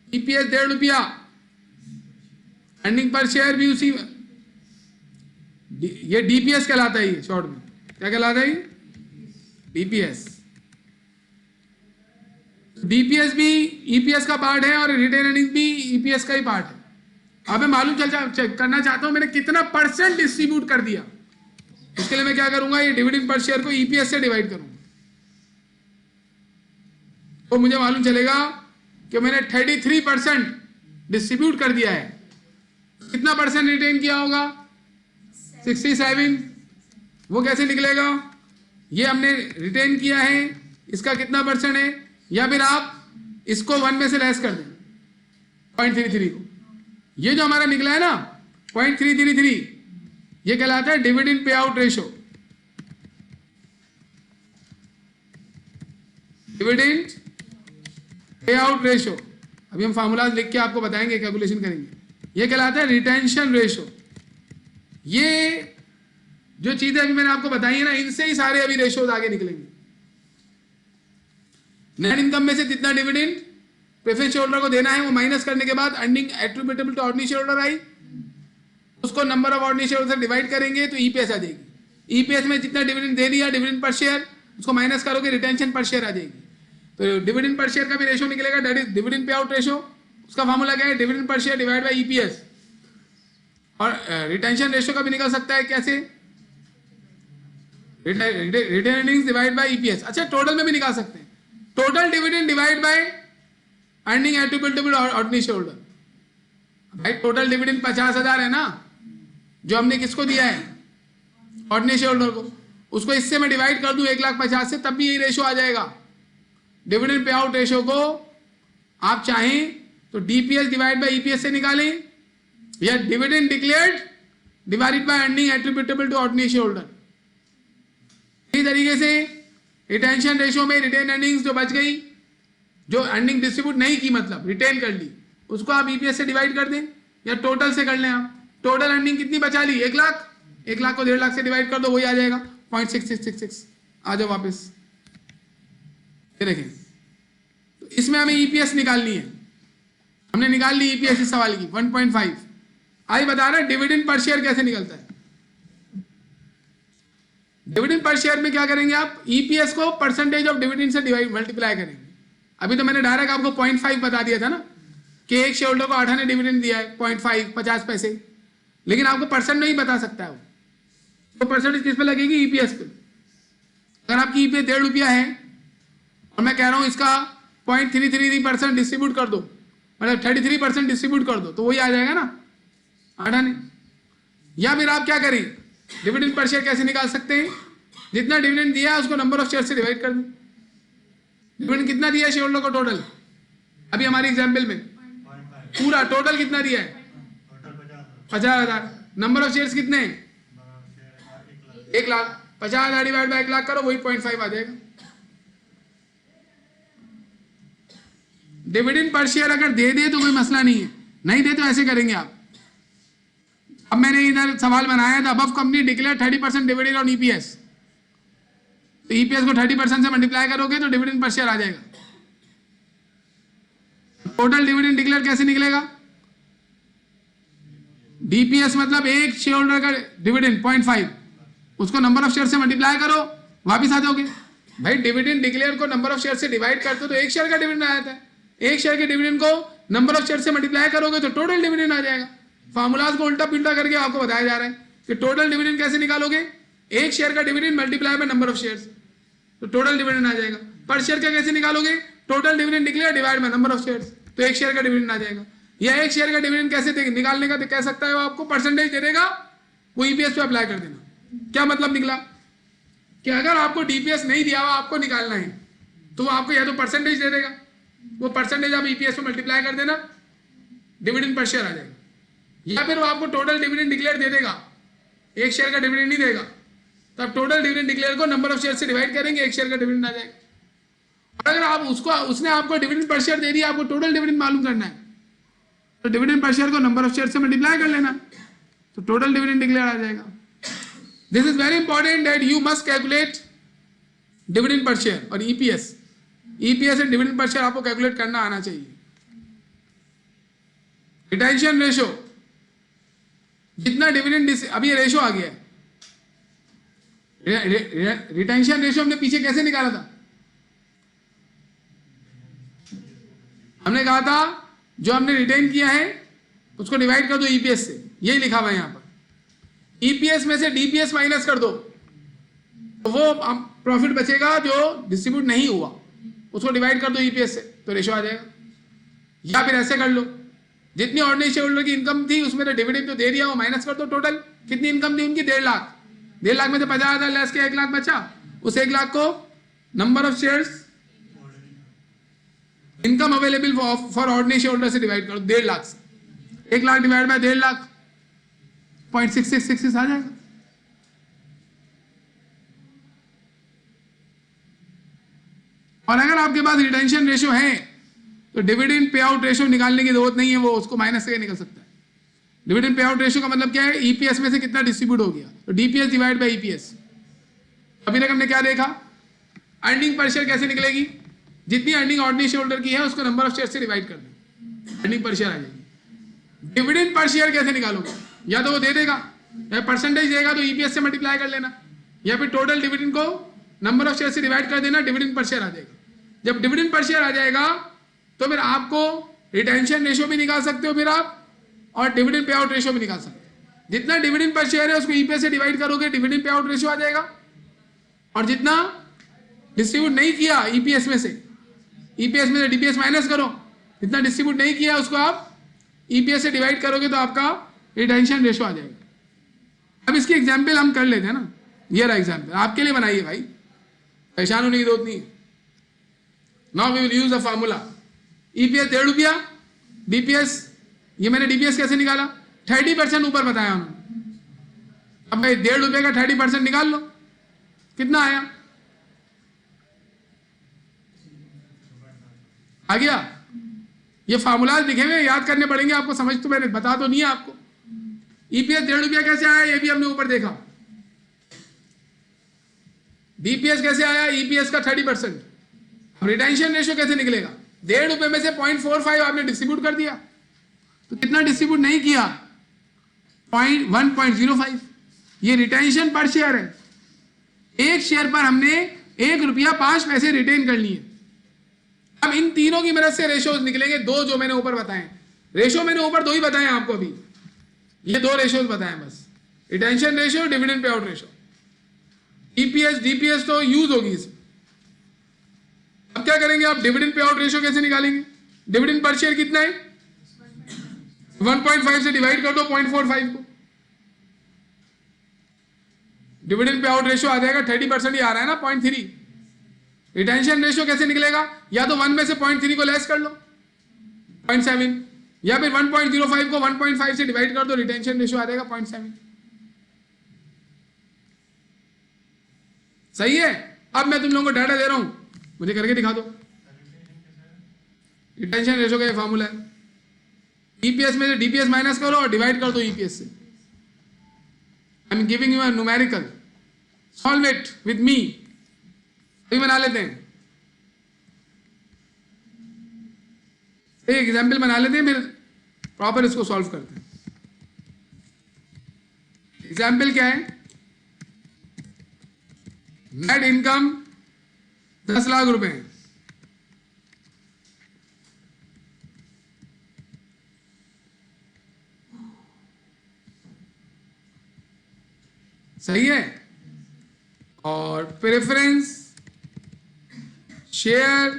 ईपीएस 1.5 रुपया, अर्निंग पर शेयर भी उसी, ये डीपीएस कहलाता है। ये शॉर्ट में क्या कहलाता है? डीपीएस। डीपीएस भी ईपीएस का पार्ट है और रिटेन अर्निंग भी ईपीएस का ही पार्ट है। अब मैं मालूम करना चाहता हूं मैंने कितना % डिस्ट्रीब्यूट कर दिया। उसके लिए मैं क्या करूंगा? ये डिविडेंड पर शेयर को ईपीएस से डिवाइड करूंगा, तो मुझे मालूम चलेगा कि मैंने 33% डिस्ट्रीब्यूट कर दिया है। कितना % रिटेन किया होगा? 67। वो कैसे निकलेगा? ये हमने रिटेन किया है, इसका कितना % है? या फिर आप इसको 1 में से लेस कर दें 0.33 को, ये जो हमारा निकला है ना 0.333, ये कहलाता है dividend pay out ratio. Dividend pay out ratio, अभी हम फार्मूला लिख के आपको बताएंगे, कैलकुलेशन करेंगे। ये कहलाता है रिटेंशन रेशो। ये जो चीजें अभी मैंने आपको बताई है ना, इनसे ही सारे अभी रेशोज आगे निकलेंगे। नेट इनकम में से जितना डिविडेंड प्रेफरेंस शेयर होल्डर को देना है वो माइनस करने के बाद earning attributable to ordinary share holder आई, उसको number of ordinary share holder से डिवाइड करेंगे तो ईपीएस आ जाएगी। ईपीएस में जितना डिविडेंड दे दिया डिविडेंड पर शेयर, उसको माइनस करोगे रिटेंशन पर शेयर आ जाएगी। तो डिविडेंड पर शेयर का भी रेशो निकलेगा, that is dividend pay out ratio. उसका फार्मूला क्या है? Dividend per share divide by EPS. और रिटेंशन रेशो का भी निकल सकता है कैसे? Retain earnings divide by EPS. अच्छा, टोटल में भी निकाल सकते हैं, total dividend divide by earning attributable to ordinary share holder. भाई टोटल डिविडेंड 50,000 है ना, जो हमने किसको दिया है? ऑर्डिनरी शेयर होल्डर को। उसको इससे मैं डिवाइड कर दूं 1,50,000 से, तब भी यही रेशो आ जाएगा। डिविडेंड पे आउट रेशो को आप चाहें तो डीपीएस डिवाइड बाय ईपीएस से निकालें, या dividend declared divided by earning attributable to ordinary share holder. इसी तरीके से रिटेंशन रेशो में रिटेन अर्निंग्स जो बच गई, जो अर्निंग डिस्ट्रीब्यूट नहीं की, मतलब रिटेन कर ली, उसको आप ईपीएस से डिवाइड कर दें या टोटल से कर लें। आप टोटल अर्निंग कितनी बचा ली? 1 लाख। 1 लाख को 1.5 लाख से डिवाइड कर दो, वही आ जाएगा 0.6666। आ जाओ वापस, ये देखें। तो इसमें हमें ईपीएस निकालनी है, हमने निकाल ली ईपीएस इस सवाल की 1.5। आई बता रहा है डिविडेंड पर शेयर कैसे निकलता है। डिविडेंड पर शेयर में क्या करेंगे आप? ईपीएस को परसेंटेज ऑफ डिविडेंड से डिवाइड मल्टीप्लाई करेंगे। अभी तो मैंने डायरेक्ट आपको 0.5 बता दिया था ना, कि एक शेयर होल्डर को 8 ने डिविडेंड दिया है 0.5 50 पैसे, लेकिन आपको परसेंट नहीं बता सकता है वो। तो परसेंटेज किस पे लगेगी? ईपीएस पे। अगर आपकी ईपीएस 1.5 रुपया है और मैं कह रहा हूं इसका 0.333% डिस्ट्रीब्यूट कर दो, मतलब 33% डिस्ट्रीब्यूट कर दो, तो वही आ जाएगा ना 8 आने। या फिर आप क्या करें? डिविडेंड पर शेयर कैसे निकाल सकते हैं? जितना डिविडेंड दिया है उसको नंबर ऑफ शेयर से डिवाइड कर दें। डिविडेंड कितना दिया है शेयर होल्डर को टोटल? अभी हमारी एग्जाम्पल में पूरा टोटल कितना दिया है? 50,000। नंबर ऑफ शेयर्स कितने हैं? 1 लाख। 50,000 डिवाइड बाय 1 लाख करो, वही 0.5 आ जाएगा। डिविडेंड पर शेयर अगर दे दे तो कोई मसला नहीं है, नहीं दे तो ऐसे करेंगे आप। अब मैंने इधर सवाल बनाया था, above company declare 30% dividend on EPS, तो ईपीएस को 30% से मल्टीप्लाई करोगे तो डिविडेंड पर शेयर आ जाएगा। टोटल डिविडेंड डिक्लेयर कैसे निकलेगा? डीपीएस मतलब एक शेयर होल्डर का डिविडेंड 0.5, उसको नंबर ऑफ शेयर से मल्टीप्लाई करो, वापिस आ जाओगे। भाई डिविडेंड डिक्लेयर को नंबर ऑफ शेयर से डिवाइड करते हो तो एक शेयर का डिविडेंड आ जाता है, एक शेयर के डिविडेंड को नंबर ऑफ शेयर से मल्टीप्लाई करोगे तो टोटल डिविडेंड आ जाएगा। फार्मूलाज को उल्टा पिल्टा करके आपको बताया जा रहा है कि टोटल डिविडेंड कैसे निकालोगे? एक शेयर का dividend multiply by number of shares, तो टोटल डिविडेंड आ जाएगा। पर शेयर का कैसे निकालोगे? Total dividend declare divide by number of shares, तो एक शेयर का डिविडेंड आ जाएगा। या एक शेयर का डिविडेंड कैसे निकालने का कह सकता है, वो आपको परसेंटेज दे देगा, वो ईपीएस पे अप्लाई कर देना। क्या मतलब निकला कि अगर आपको डीपीएस नहीं दिया हुआ आपको निकालना है तो वो आपको या तो परसेंटेज दे देगा, वो परसेंटेज आप ईपीएस पे मल्टीप्लाई कर देना, डिविडेंड पर शेयर आ जाएगा। या फिर वो आपको टोटल डिविडेंड डिक्लेयर दे देगा, एक शेयर का डिविडेंड नहीं देगा, तो आप टोटल डिविडेंड डिक्लेयर को नंबर ऑफ शेयर से डिवाइड करेंगे, एक शेयर का डिविडेंड आ जाएगा। और अगर आप उसने आपको डिविडेंड पर शेयर दे दिया, आपको टोटल डिविडेंड मालूम करना है, तो डिविडेंड पर शेयर को नंबर ऑफ शेयर से मल्टीप्लाई कर लेना, तो टोटल डिविडेंड डिक्लेयर आ जाएगा। This is very important that you must calculate dividend per share और EPS. EPS and dividend per share आपको कैलकुलेट करना आना चाहिए। रिटेंशन रेशो, जितना डिविडेंड, अभी ये रेशो आ गया है। रिटेंशन रेशो हमने पीछे कैसे निकाला था? हमने कहा था जो हमने रिटेन किया है उसको डिवाइड कर दो ईपीएस से, यही लिखा हुआ है यहां पर। ईपीएस में से डीपीएस माइनस कर दो तो वो प्रॉफिट बचेगा जो डिस्ट्रीब्यूट नहीं हुआ, उसको डिवाइड कर दो ईपीएस से, तो रेशो आ जाएगा। या फिर ऐसे कर लो, जितनी ऑर्डिनरी शेयर होल्डर की इनकम थी उसमें तो डिविडेंड तो दे दिया, वो माइनस कर दो। टोटल कितनी इनकम थी उनकी? 1.5 लाख। 1.5 लाख में से 50,000 लेस के 1 लाख बचा, उस 1 लाख को number of shares income available for ordinary share holder से डिवाइड करो 1.5 लाख से। 1 लाख डिवाइड बाय 1.5 लाख, 0.6666 आ जाएगा। और अगर आपके पास रिटेंशन रेशियो है तो डिविडेंड पे आउट रेशियो निकालने की जरूरत नहीं है, वो उसको माइनस से निकल सकता है। डिविडेंड पे आउट रेशियो का मतलब क्या है, ईपीएस में से कितना डिस्ट्रीब्यूट हो गया, तो डीपीएस डिवाइड बाय ईपीएस। अभी तक हमने क्या देखा, अर्निंग पर शेयर कैसे निकलेगी, जितनी अर्निंग ऑर्डिनरी शेयर होल्डर की है उसको नंबर ऑफ शेयर से डिवाइड कर दें, अर्निंग पर शेयर आ जाएगी। डिविडेंड पर शेयर कैसे निकालोगे, या तो वो दे देगा या परसेंटेज देगा तो ईपीएस से मल्टीप्लाई कर लेना, या फिर टोटल डिविडेंड को नंबर ऑफ शेयर से डिवाइड कर देना, डिविडेंड पर शेयर आ जाएगा। जब डिविडेंड पर शेयर आ जाएगा तो फिर आपको रिटेंशन रेशियो भी निकाल सकते हो फिर आप, और डिविडेंड पे आउट रेशियो भी निकाल सकते हो। जितना डिविडेंड पर शेयर है उसको ईपीएस से डिवाइड करोगे, डिविडेंड पे आउट रेशियो आ जाएगा। और जितना डिस्ट्रीब्यूट नहीं किया ईपीएस में से, ईपीएस में से डीपीएस माइनस करो, जितना डिस्ट्रीब्यूट नहीं किया उसको आप ईपीएस से डिवाइड करोगे तो आपका रिटेंशन रेशियो आ जाएगा। अब इसकी एग्जाम्पल हम कर लेते हैं ना, ये रहा एग्जाम्पल, आपके लिए बनाइए भाई, परेशान होने की जरूरत नहीं है। Now we will use a formula, EPS 1.5 रुपया, डीपीएस, ये मैंने डीपीएस कैसे निकाला, 30% ऊपर बताया उन्होंने। अब भाई 1.5 रुपये का 30% निकाल लो, कितना आया, आ गया। ये फार्मूला लिखे हुए याद करने पड़ेंगे आपको, समझ तो मैंने बता तो नहीं है आपको। ईपीएस 1.5 रुपया कैसे आया, ये भी हमने ऊपर देखा। डीपीएस कैसे आया, ईपीएस का 30%। अब रिटेंशन रेशियो कैसे निकलेगा, 1.5 रुपये में से 0.45 आपने डिस्ट्रीब्यूट कर दिया, तो कितना डिस्ट्रीब्यूट नहीं किया, 1.05। ये रिटेंशन पर शेयर है, एक शेयर पर हमने 1 रुपया 5 पैसे रिटेन कर लिए। अब इन तीनों की मदद से रेशियोज निकलेंगे, दो जो मैंने ऊपर बताए। रेशियो मैंने ऊपर 2 ही बताए आपको, अभी ये 2 रेशियोज बताए बस, retention ratio, dividend pay out ratio. EPS DPS तो यूज होगी इसमें। अब क्या करेंगे आप, डिविडेंड पे आउट रेशियो कैसे निकालेंगे, डिविडेंड पर शेयर कितना है, 1.5 से डिवाइड कर दो 0.45 को, डिविडेंड पे आउट रेशियो आ जाएगा 30%, ही आ रहा है ना 0.3। रिटेंशन रेशियो कैसे निकलेगा, या तो 1 में से 0.3 को लेस कर लो 0.7, या फिर 1.05 को 1.5 से डिवाइड कर दो, रिटेंशन रेशियो आ जाएगा 0.7। सही है। अब मैं तुम लोगों को डाटा दे रहा हूं, मुझे करके दिखा दो। रिटेंशन रेशियो का ये फार्मूला है, ईपीएस में से डीपीएस माइनस करो और डिवाइड कर दो ईपीएस से। I am giving you a numerical, solve it with me. अभी बना लेते हैं, एक एग्जाम्पल बना लेते हैं, फिर प्रॉपर इसको सॉल्व करते हैं। एग्जाम्पल क्या है, नेट इनकम 10 लाख रुपए, सही है। और प्रेफरेंस शेयर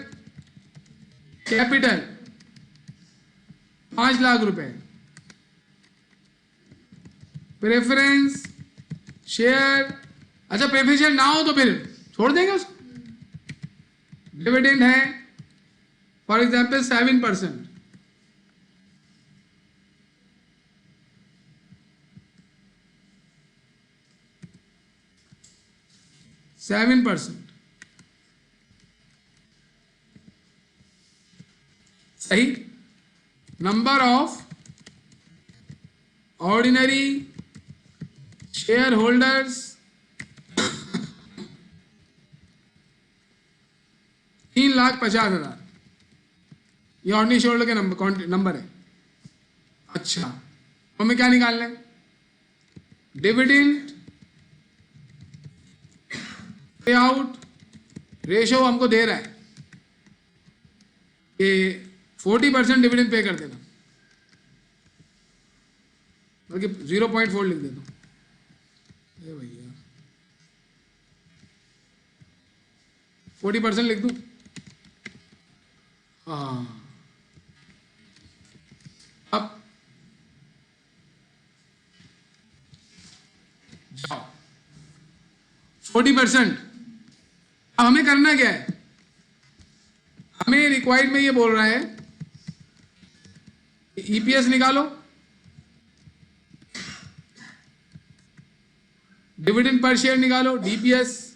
कैपिटल 5 लाख रुपए, प्रेफरेंस शेयर, अच्छा प्रेफरेंस ना हो तो फिर छोड़ देंगे उसको। डिविडेंड है फॉर एग्जाम्पल 7%, सही। Number of ordinary share holders 3,50,000, ये ऑर्डिनरी शेयर होल्डर के नंबर है। अच्छा, हमें क्या निकालना है, डिविडेंड पे आउट रेशियो हमको दे रहा है कि 40% डिविडेंड पे कर देना, बल्कि 0.4 लिख देता हूं भैया, 40% लिख दूं। हाँ, अब जाओ 40%। अब हमें करना क्या है, हमें रिक्वायर्ड में ये बोल रहा है ईपीएस निकालो, डिविडेंड पर शेयर निकालो, DPS.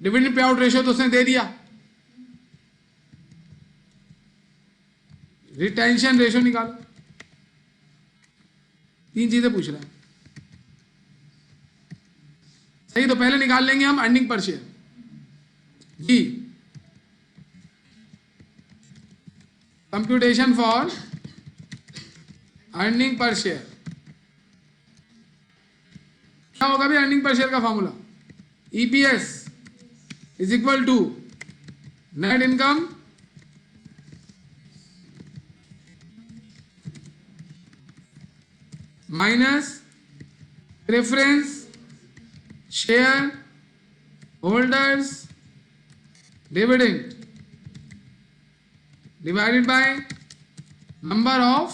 Dividend pay out ratio तो उसने दे दिया। रिटेंशन रेशियो निकालो। 3 चीजें पूछ रहा है। सही, तो पहले निकाल लेंगे हम अर्निंग पर शेयर जी। Computation for earning per share क्या होगा भी? अर्निंग पर शेयर का formula EPS is equal to net income minus preference share holders dividend divided by number of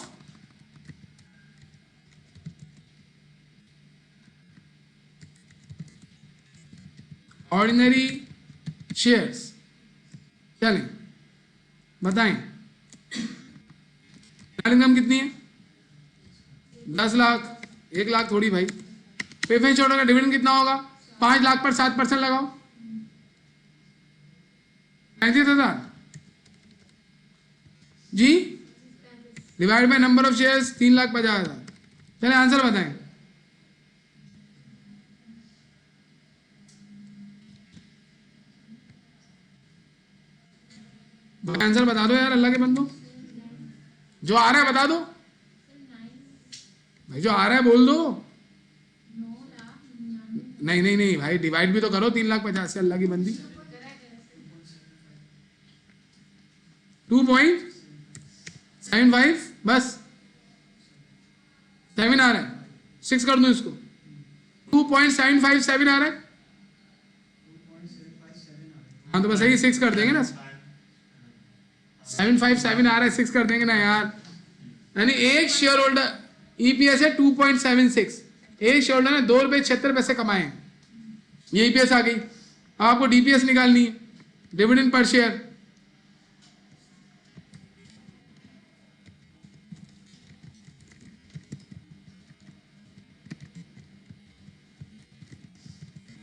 ordinary shares। चलें बताएं इनकम कितनी है? 10 लाख। 1 लाख थोड़ी भाई। प्रेफरेंस शेयर का डिविडेंड कितना होगा? 5 लाख पर 7% लगाओ, 35,000 जी, divide by number of shares 3,50,000। चले आंसर बताएं। आंसर बता दो यार, अल्लाह के बंदो। जो आ रहा है बता दो भाई, जो आ रहा है बोल दो। नहीं नहीं नहीं भाई, डिवाइड भी तो करो 3,50,000 से, अल्लाह की बंदी। 2.75 बस 7 आ रहा है। 6 कर दूं इसको, 2.757 आ रहा है। हाँ तो बस यही 6 कर देंगे ना। 757 आ रहा है, 6 कर देंगे ना यार। यानी एक शेयर होल्डर, ईपीएस है 2.76, एक शेयर होल्डर ने 2 रुपये 76 पैसे कमाए हैं, ये ईपीएस आ गई। अब आपको डीपीएस निकालनी है, डिविडेंड पर शेयर।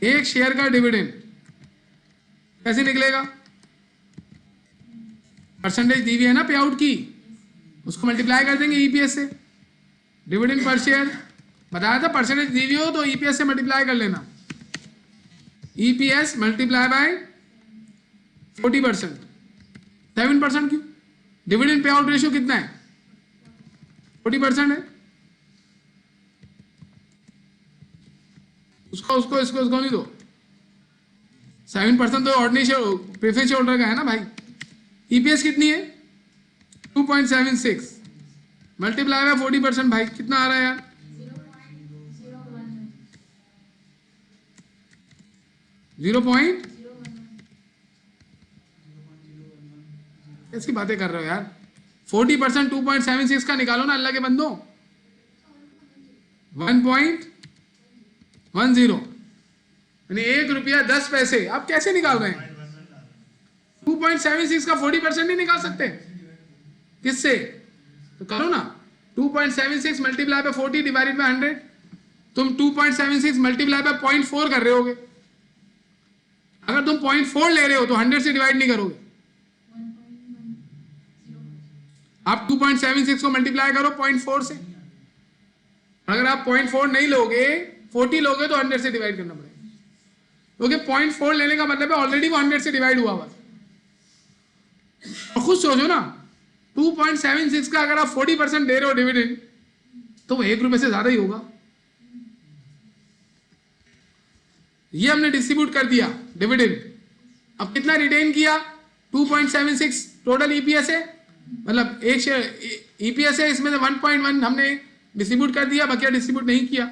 एक शेयर का डिविडेंड कैसे निकलेगा? परसेंटेज दी हुई है ना पे आउट की, उसको मल्टीप्लाई कर देंगे ईपीएस से। डिविडेंड पर शेयर बताया था, परसेंटेज दी हुई हो तो ईपीएस से मल्टीप्लाई कर लेना। EPS multiply by 40%। 7% क्यों? डिविडेंड पे आउट रेशियो कितना है? 40% है। उसको नहीं दो। 7% तो ordinary share preference share holder का है ना भाई। ईपीएस कितनी है? 2.76 मल्टीप्लाई बाय 40%। भाई कितना आ रहा है यार? 0.0 इसकी बातें कर रहे हो यार। 40% 2.76 का निकालो ना अल्लाह के बंदो। 1.10 यानी 1 रुपया 10 पैसे। आप कैसे निकाल रहे हैं? 2.76 का 40% नहीं निकाल सकते? किससे? तो करो ना, 2.76 मल्टीप्लाई बाय 40 डिवाइडेड बाय 100। तुम 2.76 मल्टीप्लाई बाय 0.4 कर रहे होगे। अगर तुम 0.4 ले रहे हो तो 100 से डिवाइड नहीं करोगे। आप 2.76 को मल्टीप्लाई करो 0.4 से। अगर आप 0.4 नहीं लोगे, 40 लोगे तो 100 से डिवाइड करना पड़ेगा, क्योंकि 0.4 लेने का मतलब है ऑलरेडी वो 100 से डिवाइड हुआ हुआ। और खुद सोचो ना, 2.76 का अगर आप 40% दे रहे हो डिविडेंड, तो वो 1 रुपए से ज्यादा ही होगा। ये हमने डिस्ट्रीब्यूट कर दिया डिविडेंड। अब कितना रिटेन किया? 2.76 टोटल ईपीएस है, मतलब एक शेयर ईपीएस है, इसमें से 1.1 हमने डिस्ट्रीब्यूट कर दिया, बाकी डिस्ट्रीब्यूट नहीं किया।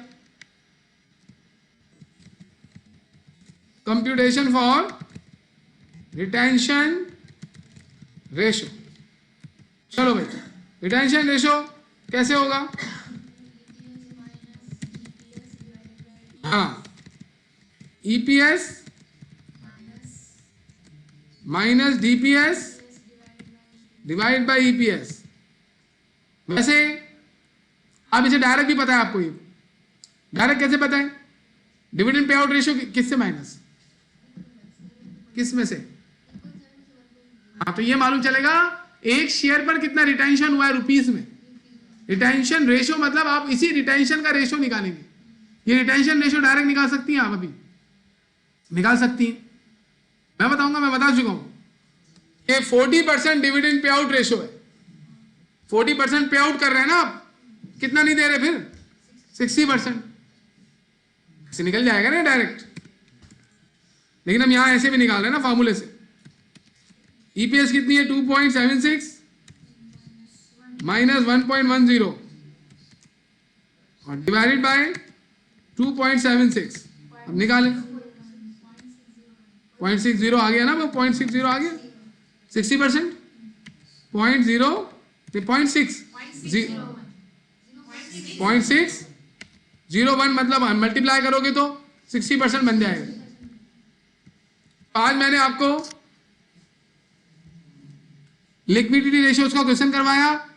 Computation for retention ratio. चलो भाई, रिटेंशन रेशो कैसे होगा? हाँ, EPS minus DPS divide by EPS. वैसे आप इसे डायरेक्ट भी पता है आपको। ये डायरेक्ट कैसे पता है? डिविडेंड पे आउट रेशियो किससे माइनस, किस में से? हाँ, तो ये मालूम चलेगा एक शेयर पर कितना रिटेंशन हुआ है रुपीस में। रिटेंशन रेशियो मतलब आप इसी रिटेंशन का रेशियो निकालेंगे। ये रिटेंशन रेशियो डायरेक्ट निकाल सकती हैं आप, अभी निकाल सकती हैं, मैं बताऊंगा, मैं बता चुका हूं। ये 40% डिविडेंड पे आउट रेशियो है। 40% पे आउट कर रहे हैं ना आप, कितना नहीं दे रहे फिर? 60%। ऐसे निकल जाएगा ना डायरेक्ट, लेकिन हम यहां ऐसे भी निकाल रहे हैं ना फॉर्मूले से। ईपीएस कितनी है? 2.76 माइनस 1.10 और डिवाइडेड बाय 2.76। अब निकालें, 0.60 आ गया ना, वो 0.60 आ गया। 60% 0.601 मतलब मल्टीप्लाई करोगे तो 60% बन जाएगा। आज मैंने आपको लिक्विडिटी रेशियोज का क्वेश्चन करवाया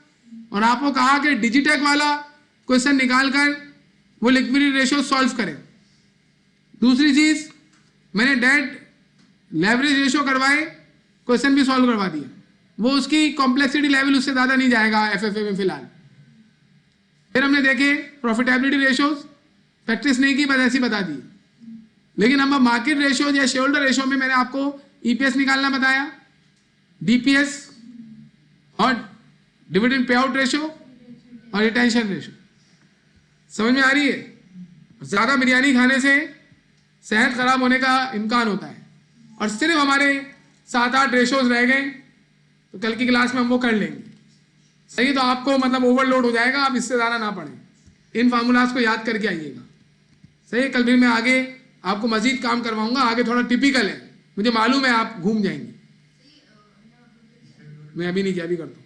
और आपको कहा कि डिजिटेक वाला क्वेश्चन निकालकर वो लिक्विडिटी रेशियो सॉल्व करें। दूसरी चीज, मैंने डेट लेवरेज रेशियो करवाए, क्वेश्चन भी सॉल्व करवा दिया। वो उसकी कॉम्प्लेक्सिटी लेवल उससे ज्यादा नहीं जाएगा एफएफए में फिलहाल। फिर हमने देखे प्रॉफिटेबिलिटी रेशियोज, प्रैक्टिस नहीं की, बस ऐसी बता दी। लेकिन हम मार्केट रेशियोज या शेयर होल्डर रेशियो में मैंने आपको ईपीएस निकालना बताया, डीपीएस और डिविडेंड पे आउट रेशियो और रिटेंशन रेशियो। समझ में आ रही है? ज्यादा बिरयानी खाने से सेहत खराब होने का इम्कान होता है। और सिर्फ हमारे 7-8 रेशियोज रह गए, तो कल की क्लास में हम वो कर लेंगे। सही, तो आपको मतलब ओवरलोड हो जाएगा, आप इससे ज़्यादा ना पढ़ें, इन फार्मूलाज को याद करके आइएगा। सही, कल फिर मैं आगे आपको मजीद काम करवाऊंगा। आगे थोड़ा टिपिकल है, मुझे मालूम है आप घूम जाएंगे। मैं अभी नहीं किया, अभी करता हूँ।